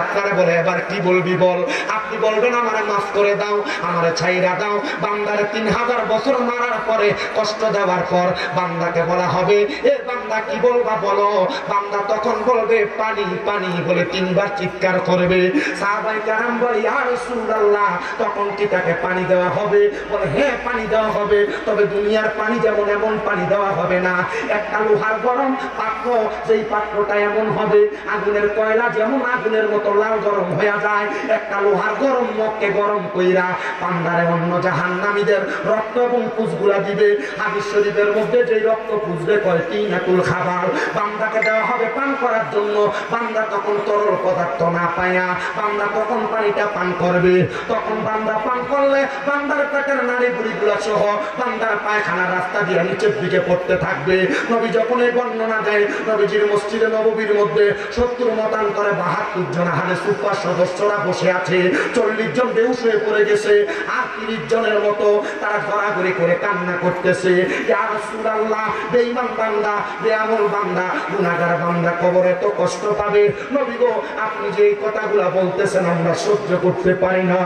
আপনারা বলে এবার কি বলবি বল। আপনি বলবেন আমারে মাফ করে দাও, আমারে ছাইরা দাও। বান্দারে 3000 বছর মারার পরে, কষ্ট দেওয়ার পর বান্দাকে বলা হবে এ বান্দা কি বলবা বলো। বান্দা তখন বলবে পানি পানি বলে 3 বার চিৎকার করবে। সাহাবায়ে কেরাম বলে ইয়া রাসূলুল্লাহ, তখন কি তাকে পানি দেওয়া হবে? বলে হ্যাঁ পানি দেওয়া হবে, তবে দুনিয়ার পানি যেমন এমন পানি দেওয়া হবে না। একটা লোহার গরম পাত্র, যেই পাত্রটা এমন হবে আগুনের কয়লা যেমন আগুনের মতো লাল গরম হয়ে যায়, একটা লোহার গরম মগকে গরম কইরা বান্দারে অন্য জাহান্নামীদের রক্ত এবং পুঁজগুলা দিবে। হাদিস শরীফের মধ্যে যেই রক্ত পুঁজবে কয় তিনাতুল খাবার, বান্দাকে দেওয়া হবে পান করার জন্য। বান্দা তখন তরল পদার্থ না পায়া বান্দা তখন পানিটা পান করবে। তখন বান্দা পান করলে বান্দার পেটের নাড়ি বুড়িগুলা সহ বান্দার পায়খানার রাস্তা দিয়ে নিচের দিকে পড়তে থাকবে। নবী যখন এই বর্ণনা দেয়, নবীজির মসজিদে নববীর মধ্যে 70 মতান্তরে 72 জন আহলে সুফার সদস্যরা বসে আছে। 40 জন বেহুশ হয়ে পড়ে গেছে, আর 30 জনের মতো তারা ঘোরাঘুরি করে কান্না করতেছে। ইয়া রাসূলুল্লাহ, বেঈমান বান্দা, বেআমল বান্দা, গুনাহগার বান্দা কবরে তো কষ্ট পাবে। নবী গো, আপনি যে এই কথাগুলা বলতেছেন আমরা সহ্য করতে পারি না।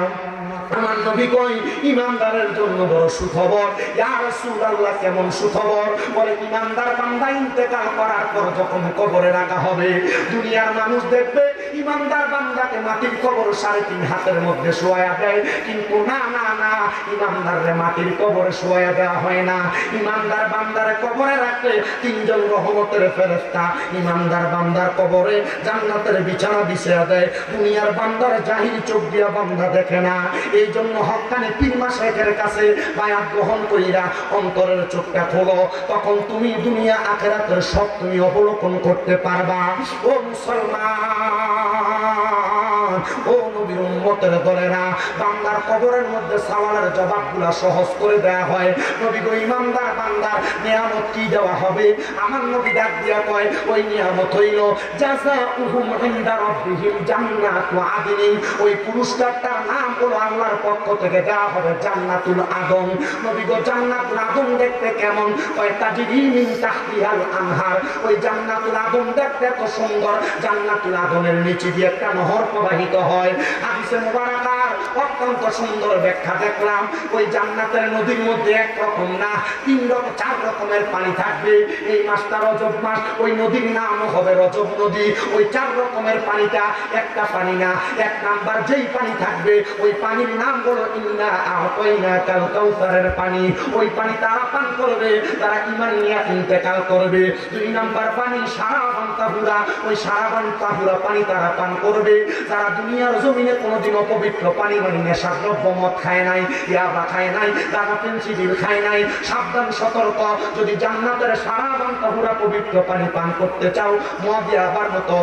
আমার নবী কই ইমানদারের জন্য বড় সুখবর। ইয়া রাসূলুল্লাহ, কেমন সুখবর? বলে ইমানদার বান্দা ইন্তেকাল করার পর যখন কবরে রাখা হবে, দুনিয়ার মানুষ দেখবে ইমানদার বান্দাকে মাটির কবর 3.5 হাতের মধ্যে শোয়া দেয়, কিন্তু না না না, ইমানদাররে মাটির কবরে শোয়া দেওয়া হয় না। ইমানদার বান্দারে কবরে রাখলে 3 জন রহমতের ফেরেশতা ইমানদার বান্দার কবরে জান্নাতের বিছানা বিছিয়ে দেয়। দুনিয়ার বান্দার জাহির চোখ দিয়া বান্দা দেখে না। এই জন্য হক্কানি পীর মাশায়েখের কাছে বায়াত গ্রহণ কইরা অন্তরের চোখটা খোলো, তখন তুমি দুনিয়া আখিরাতের সব তুমি অবলোকন করতে পারবা। ও মুসলমান, ও নবীর উম্মতের দলেরা, বান্দার কবরের মধ্যে সওয়ালের জবাবগুলা সহজ করে দেয়া হয়। নবী গো, ইমানদার বান্দার নিয়ামত কি দেওয়া হবে? আমার নবী ডাক দিয়া কয় ওই নিয়ামত হইল জাযাউহুম ইনদা রাব্বিহিম জান্নাতু আদনিন। ওই পুরস্কারটার নাম হলো আল্লাহর পক্ষ থেকে দেওয়া হবে জান্নাতুল আদম। নবী গো, জান্নাতুল আদম দেখতে কেমন? কয় তাজরি মিন তাহতিহাল আনহার। ওই জান্নাতুল আদম দেখতে এত সুন্দর, জান্নাতুল আদমের নিচে দিয়ে একটা নহর প্রবাহিত হয়। হাদিসে মুবারাকার অত্যন্ত সুন্দর ব্যাখ্যা দেখলাম। ওই জান্নাতের নদীর মধ্যে একরকম না, 4 রকমের পানি থাকবে। এই মাসটা রজব মাস, ওই নদীর নাম হবে রজব নদী। ওই 4 রকমের পানিটা একটা পানি না। 1 নাম্বার যেই পানি থাকবে ওই পানির নাম হলো ইন্না আ'তাইনাকাল কাউসারের পানি। ওই পানি তারা পান করবে তারা ঈমান নিয়ে ইন্তেকাল করবে। 2 নাম্বার পানি শারাবান তাহুরা। ওই শারাবান তাহুরা পানি তারা পান করবে যারা দুনিয়ার জমিনে কোনোদিন অপবিত্র পানি মানে নেশাদ্রব্য মদ খায় নাই, ইয়াবা খায় নাই, দাবা পেন্সিডিল খায় নাই। সাবধান, সতর্ক। যদি জান্নাতের শারাবান তাহুরা পবিত্র পানি পান করতে চাও, মদ ইয়াবার মতো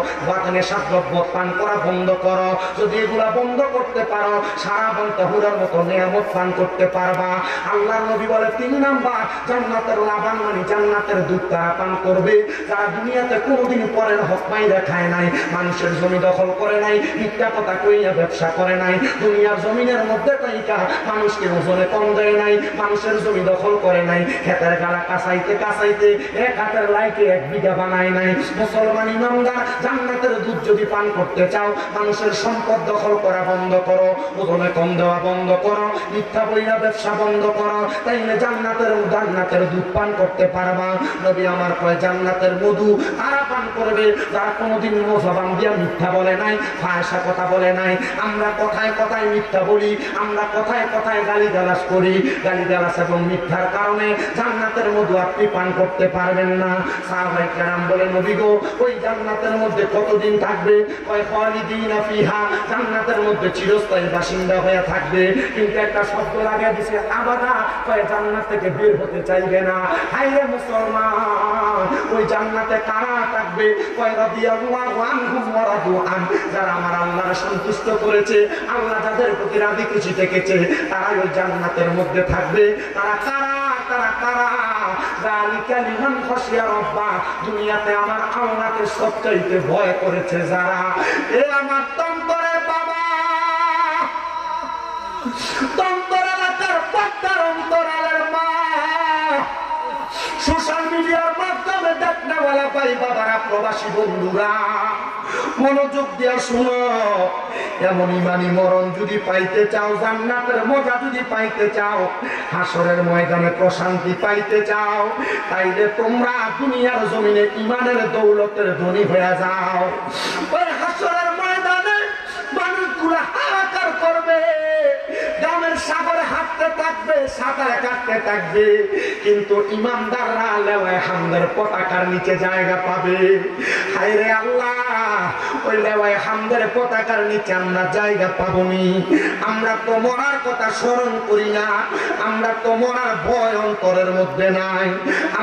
নেশাদ্রব্য পান করা বন্ধ করো। যদি এগুলা বন্ধ করতে পারো, শারাবান তাহুরার মতো নিয়ামত পান করতে পারবা। আল্লাহর নবী বলে 3 নাম্বার জান্নাতের লাবান মানে জান্নাতের দুধ তারা পান করবে যারা দুনিয়াতে কোনোদিন পরের হক মাইরা খায় নাই, মানুষের জমি দখল করে নাই, মিথ্যা কথা কইয়া ব্যবসা করে নাই, দুনিয়ার জমিনের মধ্যে তাইকা মানুষকে ওজনে কম দেয় নাই, মানুষের জমি দখল করে নাই, ক্ষেতের গালা কাঁচাইতে কাঁচাইতে 1 হাতের লাইকে 1 বিঘা বানায় নাই। মুসলমান ইমানদার, জান্নাতের দুধ যদি পান করতে চাও, মানুষের সম্পদ দখল করা বন্ধ করো, ওজনে কম দেওয়া বন্ধ করো, মিথ্যা বইলা ব্যবসা বন্ধ করো, তাইলে জান্নাতের দুধ পান করতে পারবা। নবী আমার কয় জান্নাতের মধু তারা পান করবে যারা কোনোদিন জবান দিয়া মিথ্যা বলে নাই, ফায়সা কথা বলে নাই। আমরা কথায় কথায় মিথ্যা বলি, আমরা কথায় কথায় গালিগালাজ করি। গালিগালাজ এবং মিথ্যার কারণে জান্নাতের মধু আপনি পান করতে পারবেন না। সাহাবায়ে কেরাম বলে নবী গো, ওই জান্নাতের মধ্যে কতদিন থাকবে? কয় খালিদিনা ফিহা, জান্নাতের মধ্যে চিরস্থায়ী বাসিন্দা হয়ে থাকবে। কিন্তু একটা শব্দ লাগিয়ে দিছে আবাদা, কয় জান্নাত থেকে বের হতে চাইবে না। হায়রে মুসলমান, ওই জান্নাতে কারা থাকবে? কয় রাদিয়াল্লাহু আনহুম ওয়া রাদু আন, যারা আমার আল্লাহর সন্তুষ্ট করেছে, আল্লাহ যাদের প্রতি রাজি খুশি থেকেছে, তারা ওই জান্নাতের মধ্যে থাকবে। তারা কারা? তারা কারা? যালিকা লিমান খাশিয়া রাব্বা, দুনিয়াতে আমার আল্লাহকে সবচাইতে ভয় করেছে যারা। এ আমার তন্তরের বাবা, তন্তর এলাকার পদ্মার অন্তরালের মা, সোশ্যাল মিডিয়ার মাধ্যমে দেখনেওয়ালা ভাই বাবারা, প্রবাসী বন্ধুরা, মনোযোগ দিয়া শুনো, এমন ইমানি মরণ যদি পাইতে চাও, জান্নাতের মজা যদি পাইতে চাও, হাসরের ময়দানে প্রশান্তি পাইতে চাও, তাইলে তোমরা দুনিয়ার জমিনে ইমানের দৌলতের ধনী হয়ে যাও। ওই হাসরের ময়দানে মানুষগুলা হাহাকার করবে, গ্রামের সাগরে হাঁটতে থাকবে, সাঁতার কাটতে থাকবে, কিন্তু ইমানদাররা লেওয়ায় হামদের পতাকার নিচে জায়গা পাবে। হায়রে আল্লাহ, ওই লেওয়ায় হামদের পতাকার নিচে আমরা জায়গা পাবনি। আমরা তো মরার কথা স্মরণ করি না, আমরা তো মরার ভয় অন্তরের মধ্যে নাই।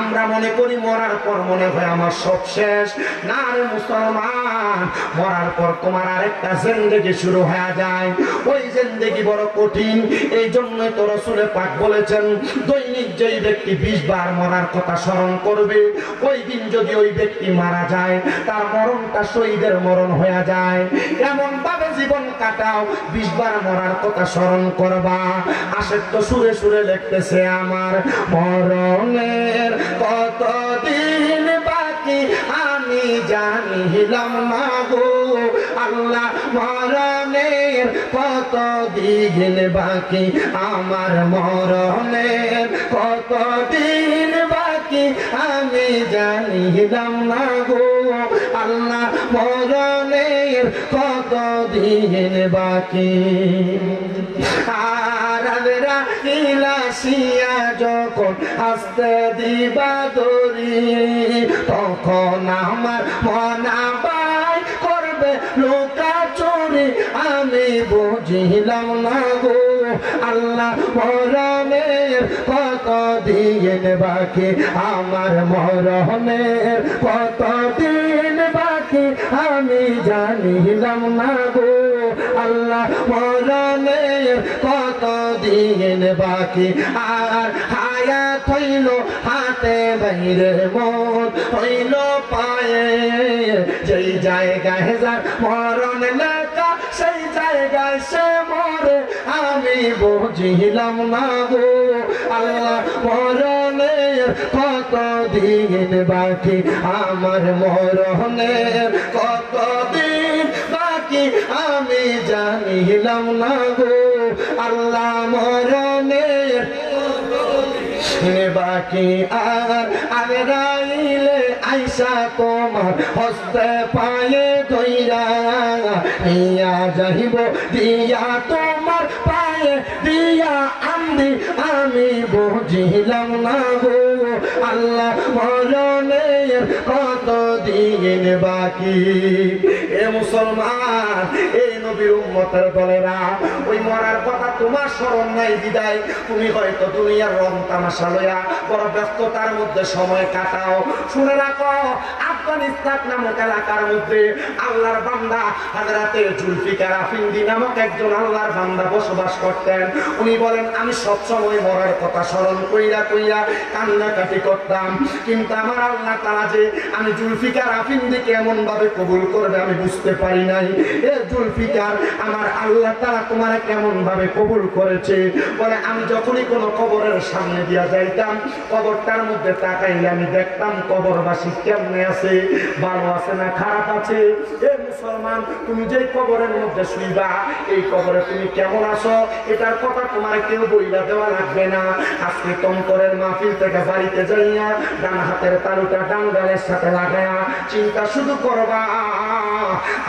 আমরা মনে করি মরার পর মনে হয় আমার সব শেষ। না রে মুসলমান, মরার পর তোমার আরেকটা জিন্দেগি শুরু হয়ে যায়। ওই জিন্দেগি বড় কঠিন। এই জন্যই তো রাসূল পাক বলেছেন, দৈনিক যেই ব্যক্তি 20 বার মরার কথা স্মরণ করবে, ওই দিন যদি ওই ব্যক্তি মারা যায়, তার মরণটা শহীদের মরণ হয়ে যায়। এমন ভাবে জীবন কাটাও, 20 বার মরার কথা স্মরণ করবা। আশেক তো সুরে সুরে লিখতেছে, আমার মরণের কতদিন বাকি আমি জানিলাম না গো আল্লাহ, মরণের কতদিন বাকি আমার, মরণের কতদিন বাকি আমি জানিলাম না গো আল্লাহ, মরণের কতদিন বাকি। আর ইলাসিয়া যখন আসতে দিবা দরি, তখন আমার মনা বাই করবে লোকা চোরি, আমি বুঝিলাম না গো আল্লাহ, মরণের কতদিন বাকি আমার, মরণের কতদিন বাকি আমি জানিলাম না গো আল্লাহ, মরণের কতদিন বাকি। আর হায়াত হইল হাতে বাইরে, মন হইল পায়ে, যেই জায়গায় যার মরণ লেখা সেই জায়গায় সে মরে, আমি বুঝিলাম না গো আল্লাহ, মরণের কতদিন বাকি আমার, মরণের কতদিন বাকি আমি জানিলাম না গো আল্লাহ, মরণের বাকি। আর আইলে আইসা তোমার হস্তে পায়ে ধইরা, নিয়া যাইব দিয়া তোমার পায়ে দিয়া আন্দি, আমি বুঝিলাম না গো আল্লাহ, মরণের কতদিন বাকি। এ মুসলমান, এই নবীর উম্মতের দলেরা, ওই মরার কথা তোমার স্মরণ নাই বিদায় তুমি হয়তো দুনিয়ার রং তামাশা লইয়া বড় ব্যস্ততার মধ্যে সময় কাটাও। শুনে রাখো, আফগানিস্তান নামক এলাকার মধ্যে আল্লাহর বান্দা হযরতে জুলফিকার আফিন্দি নামক একজন আল্লাহর বান্দা বসবাস করতেন। উনি বলেন, আমি সব সময় মরার কথা স্মরণ কইরা কইরা কান্নাকাটি করতাম, কিন্তু আমার আল্লাহ তাআলা যে আমি জুলফিকার আফিন্দিকে এমন ভাবে কবুল করবে আমি বুঝতে পারি নাই। এ জুলফিকার, আমার আল্লাহ তাআলা তোমারে কেমন ভাবে কবুল করেছে। বলে, আমি যখনই কোনো কবরের সামনে দিয়া যাইতাম, কবরটার মধ্যে তাকাইলে আমি দেখতাম কবরবাসী কেমনে আছে, ভালো আছে না খারাপ আছে। এ মুসলমান, তুমি যে কবরের মধ্যে শুইবা, এই কবরে তুমি কেমন আছো এটার কথা তোমার কেউ বইলা দেওয়া লাগবে না। আজকে তন্তরের মাহফিল থেকে বাড়িতে যাইয়া ডান হাতের তালুটা ডান গালের সাথে লাগায়া চিন্তা শুধু করবা,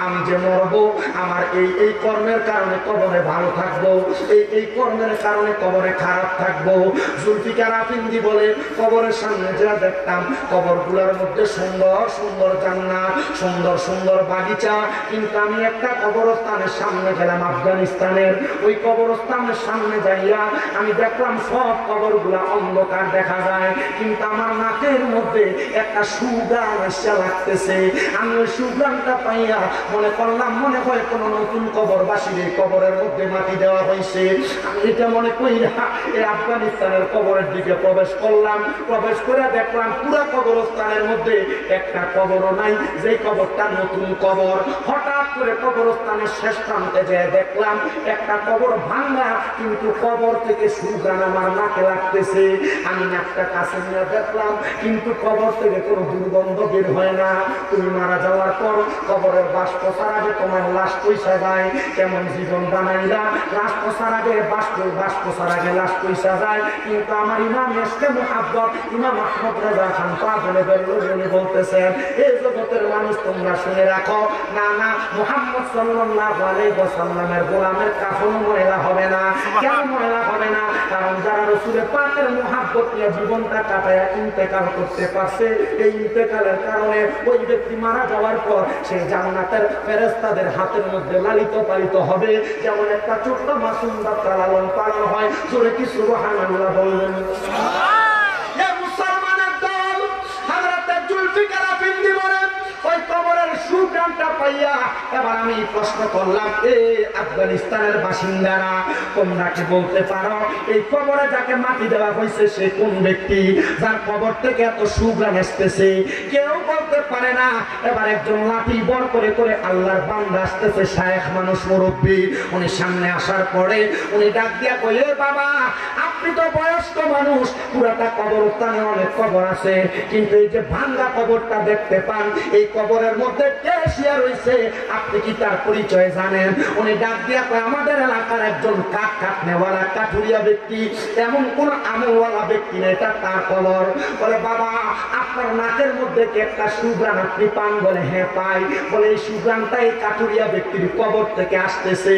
আমি যে মরবো, আমার এই এই কর্মের কারণে কবরে ভালো থাকবো, এই এই কর্মের কারণে কবরে খারাপ থাকবো। জুলফিকার আফিন্দি বলে, কবরের সামনে যা দেখতাম, কবরগুলোর মধ্যে সুন্দর সুন্দর জান্নাত, সুন্দর সুন্দর বাগিচা, কিন্তু আমি একটা কবরস্থানের সামনে গেলাম আফগানিস্তানের, ওই কবরস্থানের সামনে যাইয়া আমি দেখলাম সব কবরগুলা অন্ধকার দেখা যায়, কিন্তু আমার নাকের মধ্যে একটা সুগ্রাণ এসে লাগতেছে। আমি ওই সুগ্রাণটা পাইয়া মনে করলাম, মনে হয় কোনো নতুন কবরবাসীর কবরের মধ্যে মাটি দেওয়া হয়েছে। আমি এটা মনে করি না, এই আফগানিস্তানের কবরের দিকে প্রবেশ করলাম। প্রবেশ করে দেখলাম পুরা কবরস্থানের মধ্যে একটা কবরও নাই, যে কবরটা নতুন কবর। হঠাৎ করে কবরস্থানের শেষ প্রান্তে যেয়ে দেখলাম একটা কবর ভাঙা, কিন্তু কবর থেকে সুগান আমার নাকে লাগতেছে। আমি নাকটা কাছে নিয়ে দেখলাম, কিন্তু কবর থেকে কোনো দুর্গন্ধ বের হয় না। তুমি মারা যাওয়ার পর কবরের বাস পচার আগে তোমার লাশ পয়সা যায়, কেমন জীবন বানাইলা, লাশ পচার আগে বাস পচার আগে লাশ পয়সা যায়। কিন্তু আমার ইমাম এসকে মুহাব্বত ইমাম আহমদ রাজা খান পাগলে বেরুনি বলতেছেন, এই জগতের মানুষ তোমরা শুনে রাখো, না না, মুহাম্মদ সাল্লাল্লাহু আলাইহি ওয়াসাল্লামের গোলামের কাফনও ময়লা হবে না। কেন ময়লা হবে না? কারণ যারা রাসূলের পাকের মুহাব্বত নিয়ে জীবনটা কাটায় ইন্তেকাল করতে পারছে, এই ইন্তেকালের কারণে ওই ব্যক্তি মারা যাওয়ার পর সে জান্নাতের ফেরেশতাদের হাতের মধ্যে লালিত পালিত হবে, যেমন একটা ছোট্ট মাসুম বাচ্চা লালন পালন হয়। জোরে কি সুবহানাল্লাহ বললেন? মুসলমানের দল হযরত জুলফিকার আফিন্দি বলেন, ওই কবরের সুগ্রামটা পাইয়া এবার আমি প্রশ্ন করলাম, আফগানিস্তানের বাসিন্দারা তোমরা কি বলতে পারো এই কবরে যাকে মাটি দেওয়া হয়েছে সে কোন ব্যক্তি, যার কবর থেকে এত সুগ্রাম আসতেছে? কেউ বলতে পারে না। এবার একজন লাঠি বড় করে করে আল্লাহর বান্দা আসতেছে, শায়েখ মানুষ, মুরব্বী। উনি সামনে আসার পরে উনি ডাক দিয়া কইলে, বাবা আপনি তো বয়স্ক মানুষ, পুরাটা কবরস্থানে অনেক কবর আছে, কিন্তু এই যে ভাঙ্গা কবরটা দেখতে পান, এই কবরের মধ্যে কে শুয়ে রয়েছে, আপনি কি তার পরিচয় জানেন? উনি ডাক দিয়া কয়, আমাদের এলাকার একজন কাঠ কাটনেওয়ালা কাঠুরিয়া ব্যক্তি, এমন কোন আমলওয়ালা ব্যক্তি নেই, এটা তার কবর। বলে, বাবা আপনার নাকের মধ্যে কি একটা সুগ্রাণ আপনি পান? বলে, হ্যাঁ পাই। বলে, এই সুগ্রাণটা এই কাঠুরিয়া ব্যক্তির কবর থেকে আসতেছে।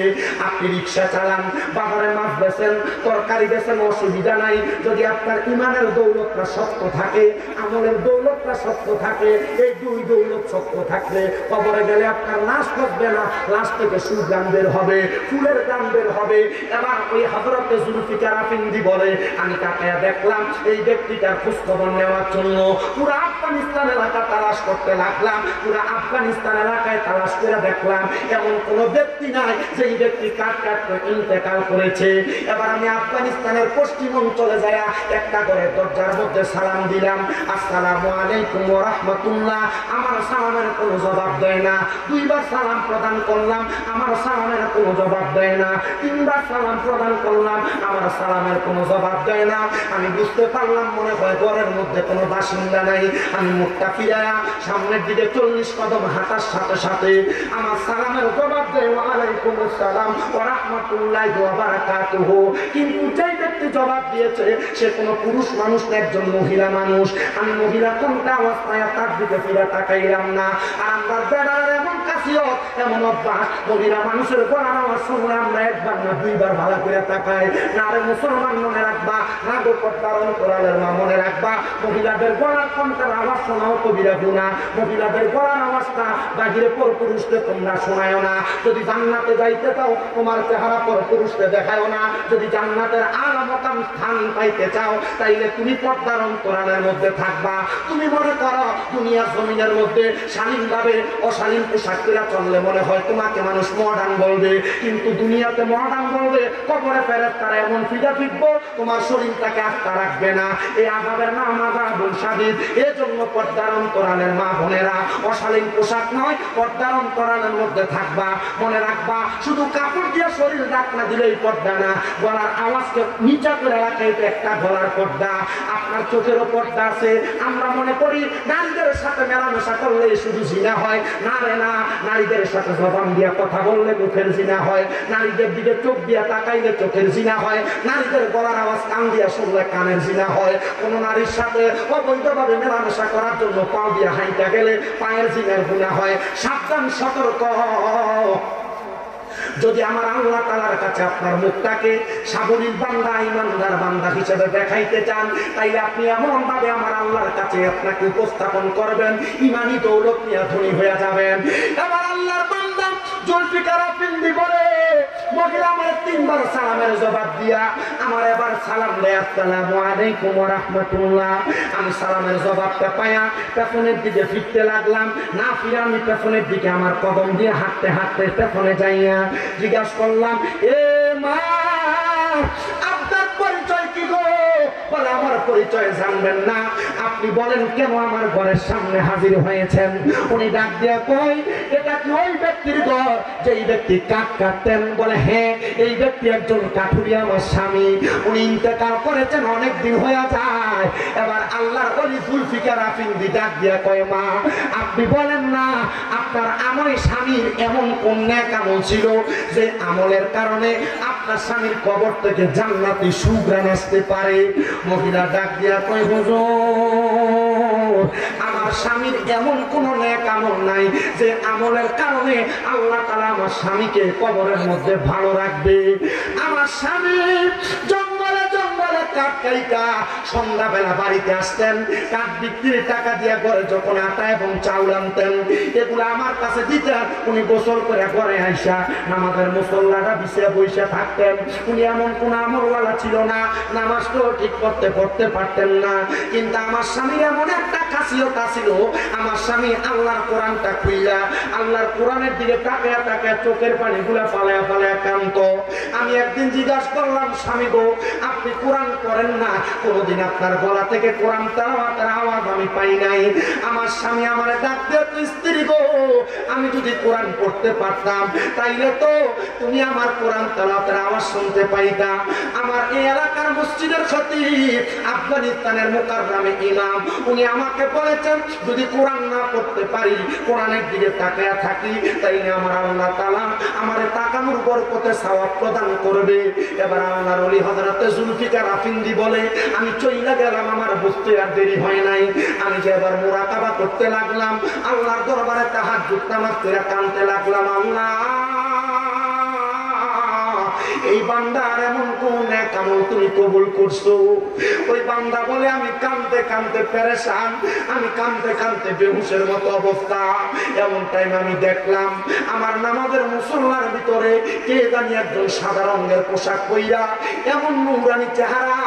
আপনি রিক্সা চালান, বাজারে মাছ বেচেন, তরকারি বেচেন, অসুবিধা নাই, যদি আপনার ইমানের দৌলতটা শক্ত থাকে, আমলের দৌলতটা শক্ত থাকে, এই দুই দৌলত শক্ত থাকলে কবরে গেলে আপনার লাশ পচবে না, লাশ থেকে সুগ্রাণ বের হবে, ফুলের গান বের হবে। এবার ওই হযরত জুলফিকার আফিন্দি বলে, আমি তাকায়া দেখলাম এই ব্যক্তিটার খোঁজখবর নেওয়ার জন্য পুরো আফগানিস্তান এলাকা তালাশ করতে লাগলাম। পুরো আফগানিস্তান এলাকায় তালাশ করে দেখলাম এমন কোন ব্যক্তি নাই যেই ব্যক্তি কাট ইন্তেকাল করেছে। এবার আমি আফগানিস্তানের পশ্চিম অঞ্চলে যায় একটা করে দরজার মধ্যে সালাম দিলাম, আসসালামু আলাইকুম ওয়া রাহমাতুল্লাহ। আমার সালামের কোনো জবাব দেয় না। দুইবার সালাম প্রদান করলাম, আমার সালামের কোনো জবাব দেয় না। তিনবার সালাম প্রদান করলাম, আমার সালামের কোনো জবাব দেয় না। আমি বুঝতে পারলাম মনে হয় ঘরের মধ্যে কোনো বাসিন্দা নাই। আমি মুখটা ফিরায়া সামনের দিকে 40 কদম হাঁটার সাথে সাথে আমার সালামের জবাব দেয়, ওয়া আলাইকুম আসসালাম ওয়া রাহমাতুল্লাহি ওয়া বারাকাতুহু। কিন্তু যেই ব্যক্তি জবাব দিয়েছে সে কোনো পুরুষ মানুষ না, একজন মহিলা মানুষ। আমি মহিলা কোনটা আওয়াজ পাইয়া তার দিকে ফিরে তাকাইলাম না। আর আমরা বেড়ার এমন কাছিও এমন অভ্যাস, মহিলা মানুষের গলার আওয়াজ শুনলে আমরা একবার না দুইবার ভালো করে তাকাই। না রে মুসলমান মনে রাখবা, না গো পর্দার অন্তরালের মা মনে রাখবা, মহিলাদের গলার কণ্ঠের আওয়াজ শোনাও কবিরা গুনাহ। মহিলাদের গলার আওয়াজটা বাহিরে পর পুরুষকে তোমরা শোনায়ও না। যদি জান্নাতে যাইতে চাও তোমার চেহারা পর পুরুষকে দেখায়ও না। যদি জান্নাতের আলা মকাম স্থান পাইতে চাও তাইলে তুমি পর্দার অন্তরালের মধ্যে থাকবা। তুমি মনে করো দুনিয়ার জমিনের মধ্যে শালীনভাবে অশালীন পোশাক পরে চললে মনে হয় তোমাকে মানুষ মডার্ন বলবে, কিন্তু দুনিয়াতে মডার্ন বলবে, কবরে ফেরেশতারা এমন ফিদা ফিরবো তোমার শরীরটাকে আস্থা রাখবে না। এই আযাবের নাম আযাবুল শাদীদ। এজন্য পর্দার অন্তরালের মা বোনেরা অশালীন পোশাক নয়, পর্দার অন্তরালের মধ্যে থাকবা। মনে রাখবা, শুধু কাপড় দিয়ে শরীর ঢাকনা দিলেই পর্দা না, গলার আওয়াজকে নিচা করে রাখা এটা একটা গলার পর্দা। আপনার চোখেরও পর্দা আছে। আমরা মনে করি নারীদের সাথে মেলামেশা করলে শুধু জিনা হয়। না রে না, নারীদের সাথে জবান দিয়া কথা বললে মুখের জিনা হয়, নারীদের দিকে চোখ দিয়া তাকাইলে চোখের জিনা হয়, নারীদের গলার আওয়াজ কান দিয়া শুনলে কানের জিনা হয়। কোন নারীর সাথে অবৈধভাবে মেলামেশা করার জন্য পাও দিয়া হাইটা গেলে পায়ের জিনার গুনাহ হয়। সাবধান, সতর্ক। যদি আমার আল্লাহ তাআলার কাছে আপনার মুখটাকে সাবলীল বান্দা, ইমানদার বান্দা হিসেবে দেখাইতে চান, তাইলে আপনি এমন ভাবে আমার আল্লাহর কাছে আপনাকে উপস্থাপন করবেন, ইমানি দৌলত নিয়ে ধনী হয়ে যাবেন। এবার আল্লাহর বান্দা জুলফিকার আফিন্দি বলে, মহিলা আমার 3 বার সালামের জবাব দিয়া আমার এবার সালাম দেয়, আসসালামু আলাইকুম ওয়া রাহমাতুল্লাহ। আমি সালামের জবাবটা পায়া পেছনের দিকে ফিরতে লাগলাম। না ফিরে আমি পেছনের দিকে আমার কদম দিয়ে হাঁটতে হাঁটতে পেছনে যাইয়া জিজ্ঞাসা করলাম, এ মা আপনার পরিচয় কি গো? বলে আমার পরিচয় জানবেন না, আপনি বলেন কেন আমার ঘরের সামনে হাজির হয়েছেন? উনি ডাক দিয়া কয়, এটা কি ওই ব্যক্তির ঘর যেই ব্যক্তি কাঠ কাটতেন? বলে হ্যাঁ, এই ব্যক্তি একজন কাঠুরিয়া আমার স্বামী, উনি ইন্তেকাল করেছেন অনেক দিন হয়ে যায়। এবার আল্লাহর ওলি জুলফিকার আফিন্দি ডাক দিয়া কয়, মা আপনি বলেন না আপনার আমার স্বামীর এমন কোন নেক আমল ছিল যে আমলের কারণে আপনার স্বামীর কবর থেকে জান্নাতি সুঘ্রাণ আসতে পারে? মহিলা ডাক দিয়া কয়, হুজুর আমার স্বামীর এমন কোন নেক আমল নাই যে আমলের কারণে আল্লাহ তাআলা আমার স্বামীকে কবরের মধ্যে ভালো রাখবে। আমার স্বামী জঙ্গলে জঙ্গলে কাঠ কাইটা সন্ধ্যাবেলা বাড়িতে আসতেন, কাঠ বিক্রির টাকা দিয়ে ঘরে যখন আটা এবং চাউল আনতেন এগুলো আমার কাছে দিতেন। উনি গোসল করে ঘরে আইসা নামাজের মুসল্লাটা বিছিয়ে বসে থাকতেন। উনি এমন কোন আমলওয়ালা ছিল না, নামাজ তো ঠিক করতে পারতেন না, কিন্তু আমার স্বামীর এমন একটা খাসিয়ত ছিল, আমার স্বামী আল্লাহর কোরআনটা খুইলা আল্লাহর কোরআনের দিকে তাকায়া তাকায়া চোখের পানিগুলা ফালায়া ফালায়া কাঁদতো। আমি একদিন জিজ্ঞাসা করলাম, স্বামী গো আপনি কোরআন করেন না, কোনদিন আপনার গলা থেকে কোরআন তেলাওয়াতের আওয়াজ আমি পাই নাই। আমার স্বামী আমার ডাক দিয়ে, স্ত্রী গো আমি যদি কোরআন পড়তে পারতাম তাইলে তো তুমি আমার কোরআন তেলাওয়াতের আওয়াজ শুনতে পাইতা। আমার এই এলাকার মসজিদের খতিব আফগানিস্তানের মুকাররমে ইমাম, উনি আমাকে বলেছেন যদি কোরআন না পড়তে পারি, কোরআনের দিকে তাকায়া থাকি, তাইলে আমার আল্লাহ তাআলা আমারে তাকানোর বরকতে সওয়াব প্রদান করবে। এবার আল্লাহর ওলি হযরত জুলফিকার আফিন্দি বলে, আমি চইলা গেলাম, আমার বুঝতে আর দেরি হয় নাই। আমি যে এবার মুরাকাবা করতে লাগলাম, আল্লাহর দরবারে তাহাজ্জুদ নামাজ পড়ে কাঁদতে লাগলাম, আল্লাহ এই বান্দার এমন কোন নেক আমল তুমি কবুল করছো? ওই বান্দা বলে, আমি কাঁদতে কাঁদতে পেরেশান, আমি কাঁদতে কাঁদতে বেহুশের মতো অবস্থা। এমন টাইম আমি দেখলাম আমার নামাজের মুসল্লার ভিতরে কে জানি একজন সাদা রঙের পোশাক পইরা এমন নুরানি চেহারা